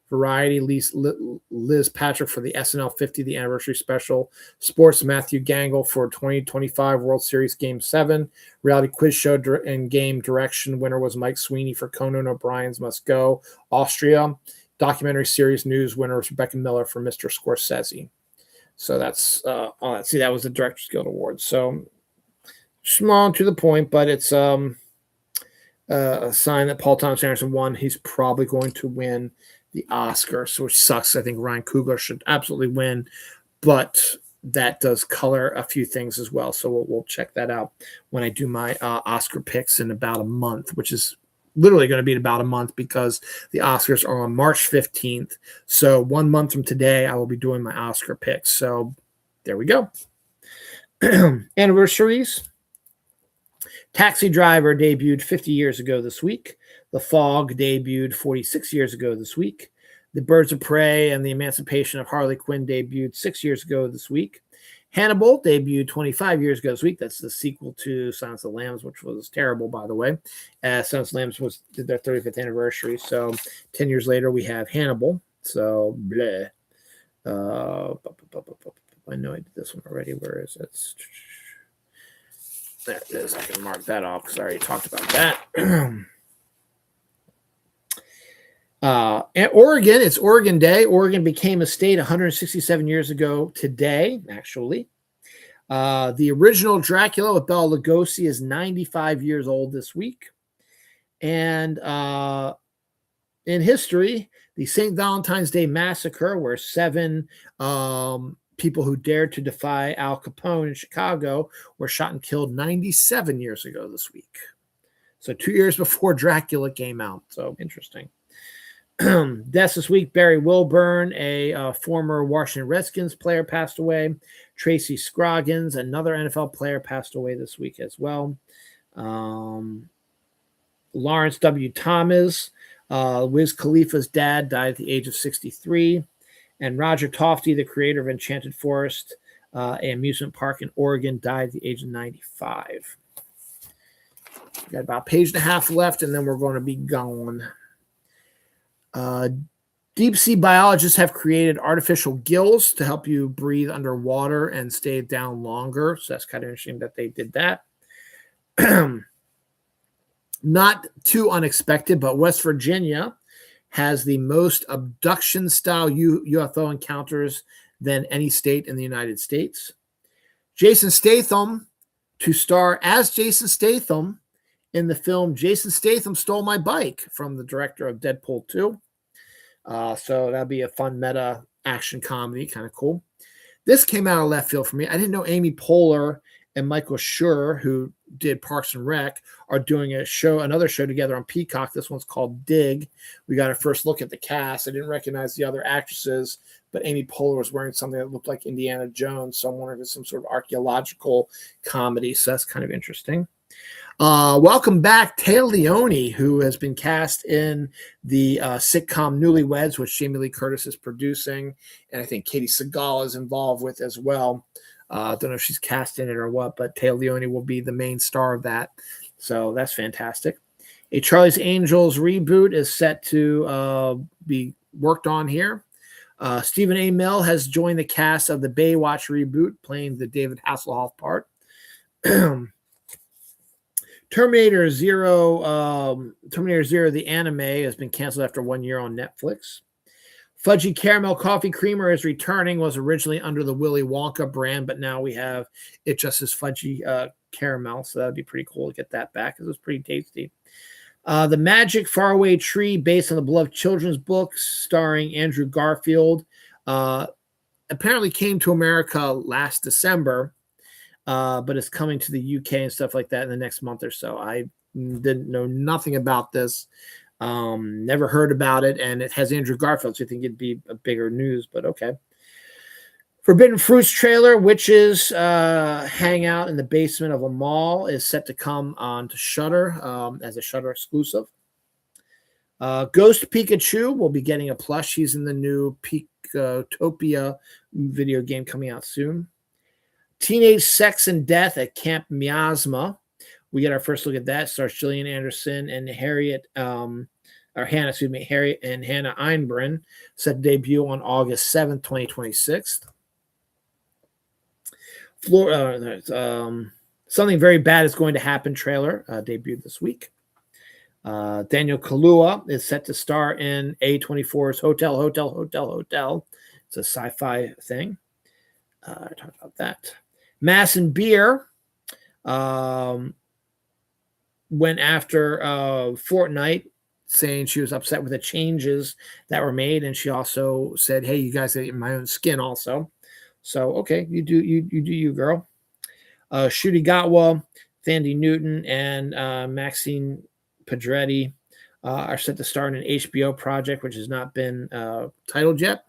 Variety, Liz Patrick for the SNL 50th anniversary special. Sports, Matthew Gangle for 2025 World Series Game 7. Reality quiz show and game direction. Winner was Mike Sweeney for Conan O'Brien's Must Go, Austria. Documentary series news winner was Rebecca Miller for Mr. Scorsese. So that's all that. See, that was the Directors Guild Award. So small to the point, but it's a sign that Paul Thomas Anderson won. He's probably going to win the Oscar, so which sucks. I think Ryan Coogler should absolutely win, but that does color a few things as well. So we'll check that out when I do my Oscar picks in about a month, which is literally going to be in about a month because the Oscars are on March 15th. So 1 month from today, I will be doing my Oscar picks. So there we go. Anniversaries. Taxi Driver debuted 50 years ago this week. The Fog debuted 46 years ago this week. The Birds of Prey and the Emancipation of Harley Quinn debuted 6 years ago this week. Hannibal debuted 25 years ago this week. That's the sequel to Silence of the Lambs, which was terrible, by the way. Silence of the Lambs did their 35th anniversary. So 10 years later, we have Hannibal. So, bleh. I know I did this one already. Where is it? There it is. I can mark that off because I already talked about that. Oregon, it's Oregon Day. Oregon became a state 167 years ago today, actually. The original Dracula with Bela Lugosi is 95 years old this week. And in history, the St. Valentine's Day Massacre, where 7 people who dared to defy Al Capone in Chicago were shot and killed 97 years ago this week. So 2 years before Dracula came out. So interesting. Deaths this week: Barry Wilburn, a former Washington Redskins player, passed away. Tracy Scroggins, another NFL player, passed away this week as well. Lawrence W. Thomas, Wiz Khalifa's dad, died at the age of 63. And Roger Tofty, the creator of Enchanted Forest, an amusement park in Oregon, died at the age of 95. Got about a page and a half left, and then we're going to be going. Deep sea biologists have created artificial gills to help you breathe underwater and stay down longer. So that's kind of interesting that they did that. Not too unexpected, but West Virginia has the most abduction-style UFO encounters than any state in the United States. Jason Statham to star as Jason Statham in the film Jason Statham Stole My Bike from the director of Deadpool 2. So that'd be a fun meta action comedy, kind of cool. This came out of left field for me. I didn't know Amy Poehler and Michael Schur, who did Parks and Rec, are doing another show together on Peacock. This one's called Dig. We got a first look at the cast. I didn't recognize the other actresses, but Amy Poehler was wearing something that looked like Indiana Jones. So I'm wondering if it's some sort of archaeological comedy. So that's kind of interesting. Welcome back, Taylor Leone, who has been cast in the sitcom Newlyweds, which Jamie Lee Curtis is producing, and I think Katie Seagal is involved with as well. I don't know if she's cast in it or what, but Taylor Leone will be the main star of that. So that's fantastic. A Charlie's Angels reboot is set to be worked on here. Stephen Amell has joined the cast of the Baywatch reboot, playing the David Hasselhoff part. Terminator Zero, the anime, has been canceled after 1 year on Netflix. Fudgy Caramel Coffee Creamer is returning. Was originally under the Willy Wonka brand, but now we have it just as Fudgy Caramel, so that'd be pretty cool to get that back. It was pretty tasty. The Magic Faraway Tree, based on the beloved children's books, starring Andrew Garfield, apparently came to America last December, but it's coming to the UK and stuff like that in the next month or so. I didn't know nothing about this. Never heard about it, and it has Andrew Garfield, so I think it'd be a bigger news, but okay. Forbidden Fruits trailer, Witches hang out in the basement of a mall, is set to come on to Shudder as a Shudder exclusive. Ghost Pikachu will be getting a plush. He's in the new Pikatopia video game coming out soon. Teenage Sex and Death at Camp Miasma. We get our first look at that. Stars Gillian Anderson and Harriet. Harry and Hannah Einbrin, set to debut on August 7th, 2026. Something Very Bad Is Going to Happen trailer debuted this week. Daniel Kaluuya is set to star in A24's Hotel. It's a sci-fi thing. I talked about that. Mass and Beer went after Fortnite, saying she was upset with the changes that were made, and she also said, "Hey, you guys, in my own skin, also." So, okay, you do you, girl. Ncuti Gatwa, Thandie Newton, and Maxine Pedretti are set to star in an HBO project which has not been titled yet.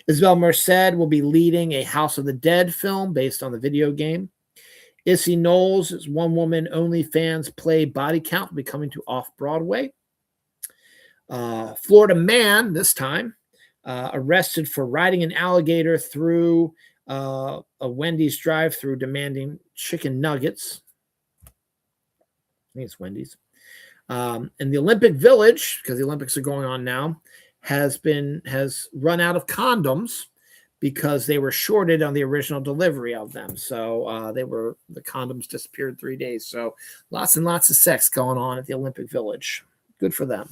Isabel Merced will be leading a House of the Dead film based on the video game. Issy Knowles' One Woman OnlyFans play Body Count will be coming to Off-Broadway. Florida man, this time, arrested for riding an alligator through a Wendy's drive-thru demanding chicken nuggets. I think it's Wendy's. And the Olympic Village, because the Olympics are going on now, has run out of condoms because they were shorted on the original delivery of them. So the condoms disappeared 3 days. So lots and lots of sex going on at the Olympic Village. Good for them.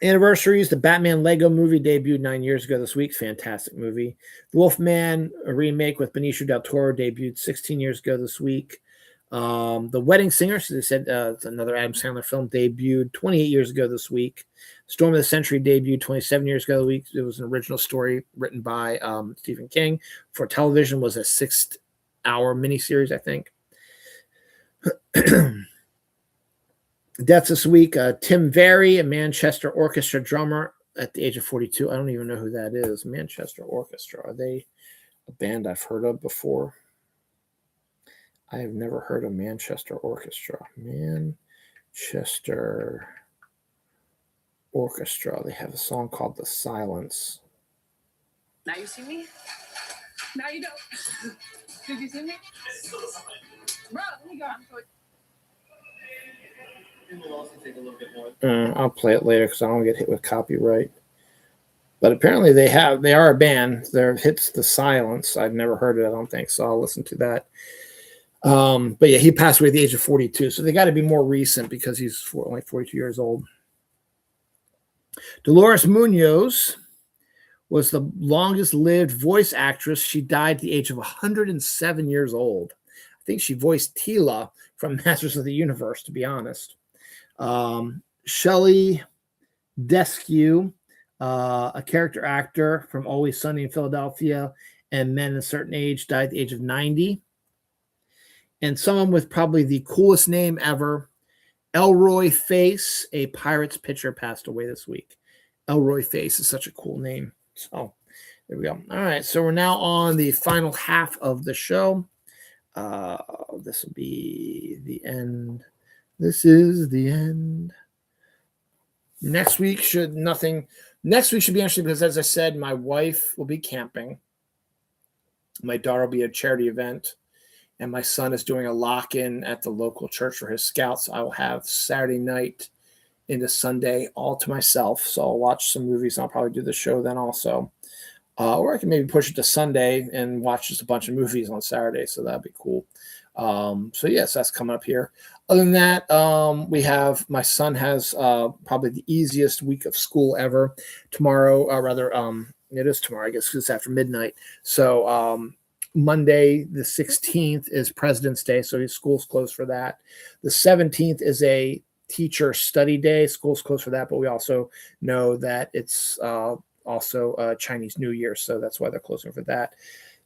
Anniversaries. The Batman Lego movie debuted 9 years ago this week. Fantastic movie. The Wolfman, a remake with Benicio del Toro, debuted 16 years ago this week. The Wedding Singer, as they said, it's another Adam Sandler film, debuted 28 years ago this week. Storm of the Century debuted 27 years ago this week. It was an original story written by Stephen King. For television, was a 6-hour miniseries, I think. Deaths this week. Tim Very, a Manchester Orchestra drummer at the age of 42. I don't even know who that is. Manchester Orchestra. Are they a band I've heard of before? I have never heard of Manchester Orchestra. Manchester Orchestra. They have a song called The Silence. Now you see me? Now you don't. Did you see me? Bro, let me go. I'll play it later because I don't get hit with copyright. But apparently they are a band. Their hit's The Silence. I've never heard it, I don't think, so I'll listen to that. But yeah, he passed away at the age of 42, so they got to be more recent because he's only 42 years old. Dolores Munoz was the longest-lived voice actress. She died at the age of 107 years old. I think she voiced Tila from Masters of the Universe, to be honest. Shelley Deskew, a character actor from Always Sunny in Philadelphia and Men in a Certain Age, died at the age of 90. And someone with probably the coolest name ever, Elroy Face, a Pirates pitcher, passed away this week. Elroy Face is such a cool name. So there we go. All right, so we're now on the final half of the show. This will be the end. This is the end. Next week should be interesting because, as I said, my wife will be camping. My daughter will be at a charity event. And my son is doing a lock-in at the local church for his scouts. I will have Saturday night into Sunday all to myself. So I'll watch some movies. And I'll probably do the show then also. Or I can maybe push it to Sunday and watch just a bunch of movies on Saturday. So that'd be cool. So yes, that's coming up here. Other than that, my son has probably the easiest week of school ever. Tomorrow, it is tomorrow, I guess, because it's after midnight. So Monday, the 16th, is President's Day, so his school's closed for that. The 17th is a teacher study day. School's closed for that, but we also know that it's also Chinese New Year, so that's why they're closing for that.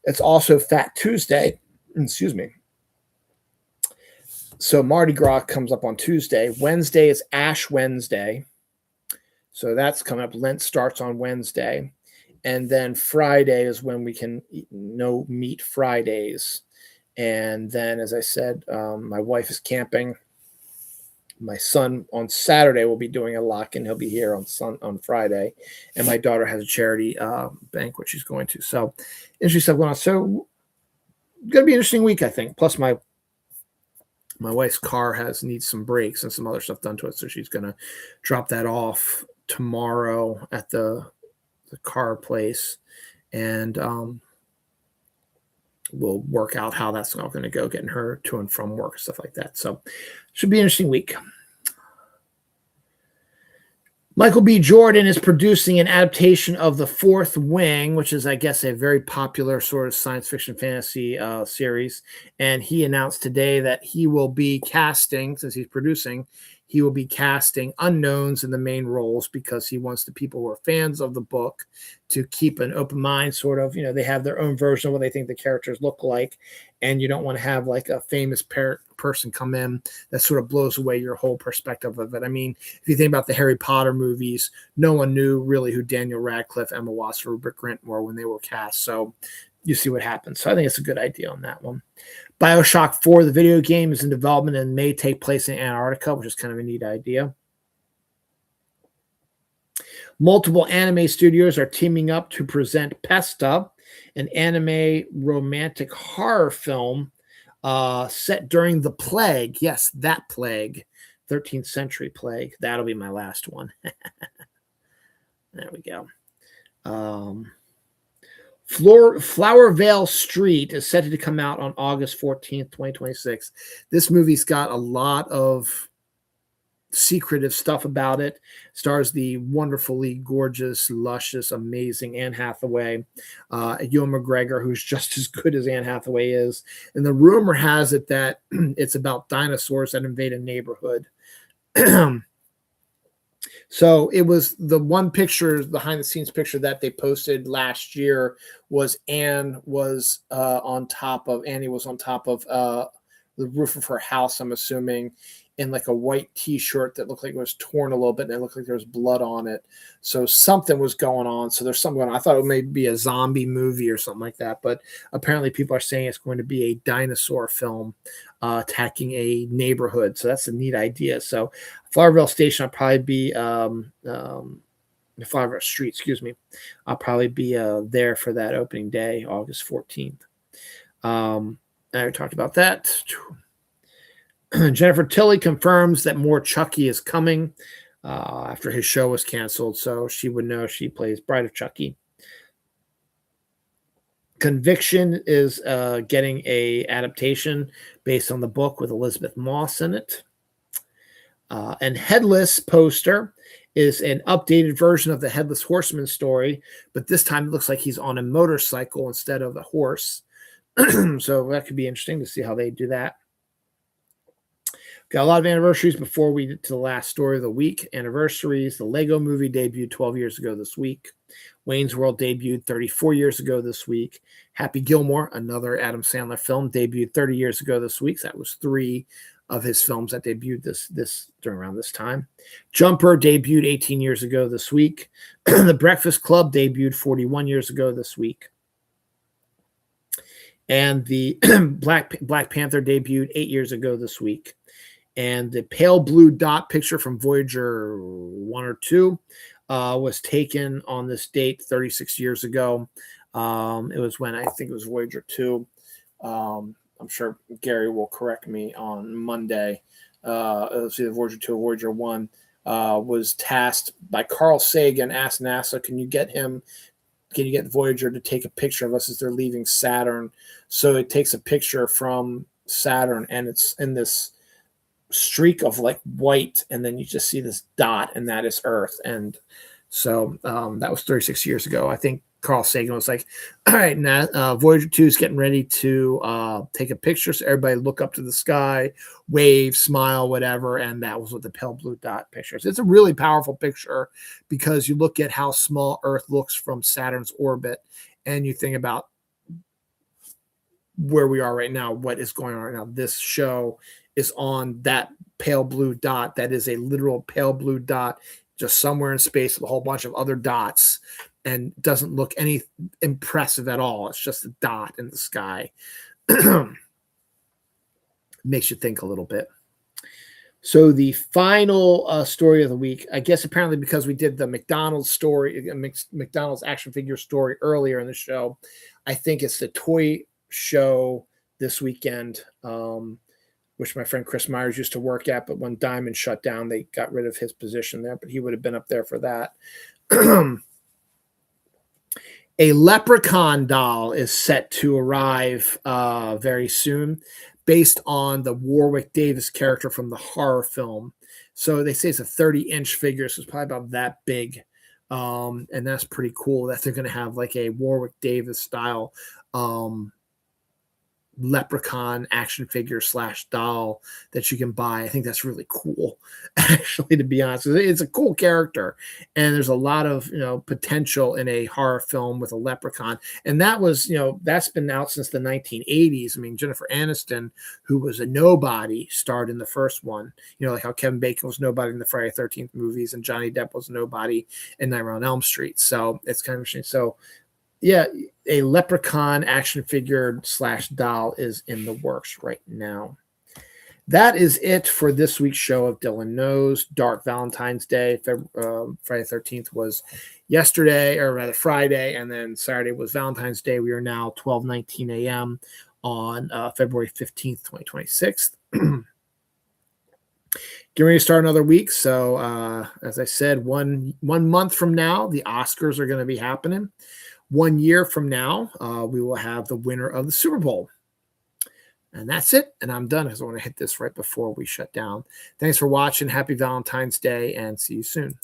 It's also Fat Tuesday. Excuse me. So Mardi Gras comes up on Tuesday. Wednesday is Ash Wednesday. So that's coming up. Lent starts on Wednesday. And then Friday is when we can no meat Fridays. And then, as I said, my wife is camping. My son on Saturday will be doing a lock-in. He'll be here on Friday. And my daughter has a charity banquet she's going to. So interesting stuff going on. So going to be an interesting week, I think. Plus my My wife's car needs some brakes and some other stuff done to it, so she's going to drop that off tomorrow at the car place, and we'll work out how that's all going to go, getting her to and from work and stuff like that. So should be an interesting week. Michael B. Jordan is producing an adaptation of The Fourth Wing, which is, I guess, a very popular sort of science fiction fantasy series. And he announced today that he will be casting, since he's producing, he will be casting unknowns in the main roles because he wants the people who are fans of the book to keep an open mind, sort of, they have their own version of what they think the characters look like. And you don't want to have like a famous person come in that sort of blows away your whole perspective of it. I mean, if you think about the Harry Potter movies, no one knew really who Daniel Radcliffe, Emma Watson, or Rupert Grint were when they were cast. So you see what happens. So I think it's a good idea on that one. BioShock 4, the video game, is in development and may take place in Antarctica, which is kind of a neat idea. Multiple anime studios are teaming up to present Pesta, an anime romantic horror film set during the plague. Yes, that plague. 13th century plague. That'll be my last one. There we go. Flowervale Street is set to come out on August 14th, 2026. This movie's got a lot of secretive stuff about it. Stars the wonderfully gorgeous, luscious, amazing Anne Hathaway, Ewan McGregor, who's just as good as Anne Hathaway is. And the rumor has it that it's about dinosaurs that invade a neighborhood. So it was the one picture, behind the scenes picture that they posted last year was Annie was on top of the roof of her house, I'm assuming, in like a white t-shirt that looked like it was torn a little bit, and it looked like there was blood on it. So something was going on. So there's something going on. I thought it may be a zombie movie or something like that, but apparently people are saying it's going to be a dinosaur film attacking a neighborhood. So that's a neat idea. So Flowervale Station, I'll probably be Flowervale Street, excuse me. I'll probably be there for that opening day, August 14th. I already talked about that. Jennifer Tilly confirms that more Chucky is coming after his show was canceled, so she would know she plays Bride of Chucky. Conviction is getting a adaptation based on the book with Elizabeth Moss in it. And Headless poster is an updated version of the Headless Horseman story, but this time it looks like he's on a motorcycle instead of a horse. So that could be interesting to see how they do that. Got a lot of anniversaries before we get to the last story of the week. Anniversaries. The Lego movie debuted 12 years ago this week. Wayne's World debuted 34 years ago this week. Happy Gilmore, another Adam Sandler film, debuted 30 years ago this week. So that was 3 of his films that debuted this during around this time. Jumper debuted 18 years ago this week. The Breakfast Club debuted 41 years ago this week. And the Black Panther debuted 8 years ago this week. And the pale blue dot picture from Voyager 1 or 2 was taken on this date 36 years ago. It was when I think it was Voyager 2. I'm sure Gary will correct me on Monday. Let's see, the Voyager 2 or Voyager 1 was tasked by Carl Sagan, asked NASA, can you get Voyager to take a picture of us as they're leaving Saturn? So it takes a picture from Saturn, and it's in this streak of like white, and then you just see this dot, and that is Earth. And so that was 36 years ago. I think Carl Sagan was like, all right, now Voyager 2 is getting ready to take a picture, so everybody look up to the sky, wave, smile, whatever. And that was what the pale blue dot picture is. It's a really powerful picture because you look at how small Earth looks from Saturn's orbit, and you think about where we are right now, what is going on right now. This show is on that pale blue dot. That is a literal pale blue dot, just somewhere in space with a whole bunch of other dots, and doesn't look any impressive at all. It's just a dot in the sky. Makes you think a little bit. So the final story of the week, I guess apparently because we did the McDonald's story, McDonald's action figure story earlier in the show, I think it's the toy show this weekend, which my friend Chris Myers used to work at. But when Diamond shut down, they got rid of his position there. But he would have been up there for that. A Leprechaun doll is set to arrive very soon, based on the Warwick Davis character from the horror film. So they say it's a 30-inch figure, so it's probably about that big. And that's pretty cool that they're going to have like a Warwick Davis style leprechaun action figure / doll that you can buy. I think that's really cool, actually, to be honest. It's a cool character, and there's a lot of potential in a horror film with a leprechaun. And that was that's been out since the 1980s. I mean, Jennifer Aniston, who was a nobody, starred in the first one. Like how Kevin Bacon was nobody in the Friday the 13th movies, and Johnny Depp was nobody in Nightmare on Elm Street. So it's kind of interesting. So yeah, a leprechaun action figure / doll is in the works right now. That is it for this week's show of Dylan Knows. Dark Valentine's Day. Friday 13th was yesterday, or rather Friday, and then Saturday was Valentine's Day. We are now 12:19 a.m. on February 15th, 2026. Getting ready to start another week. So as I said, one month from now, the Oscars are going to be happening. 1 year from now, we will have the winner of the Super Bowl. And that's it. And I'm done because I want to hit this right before we shut down. Thanks for watching. Happy Valentine's Day, and see you soon.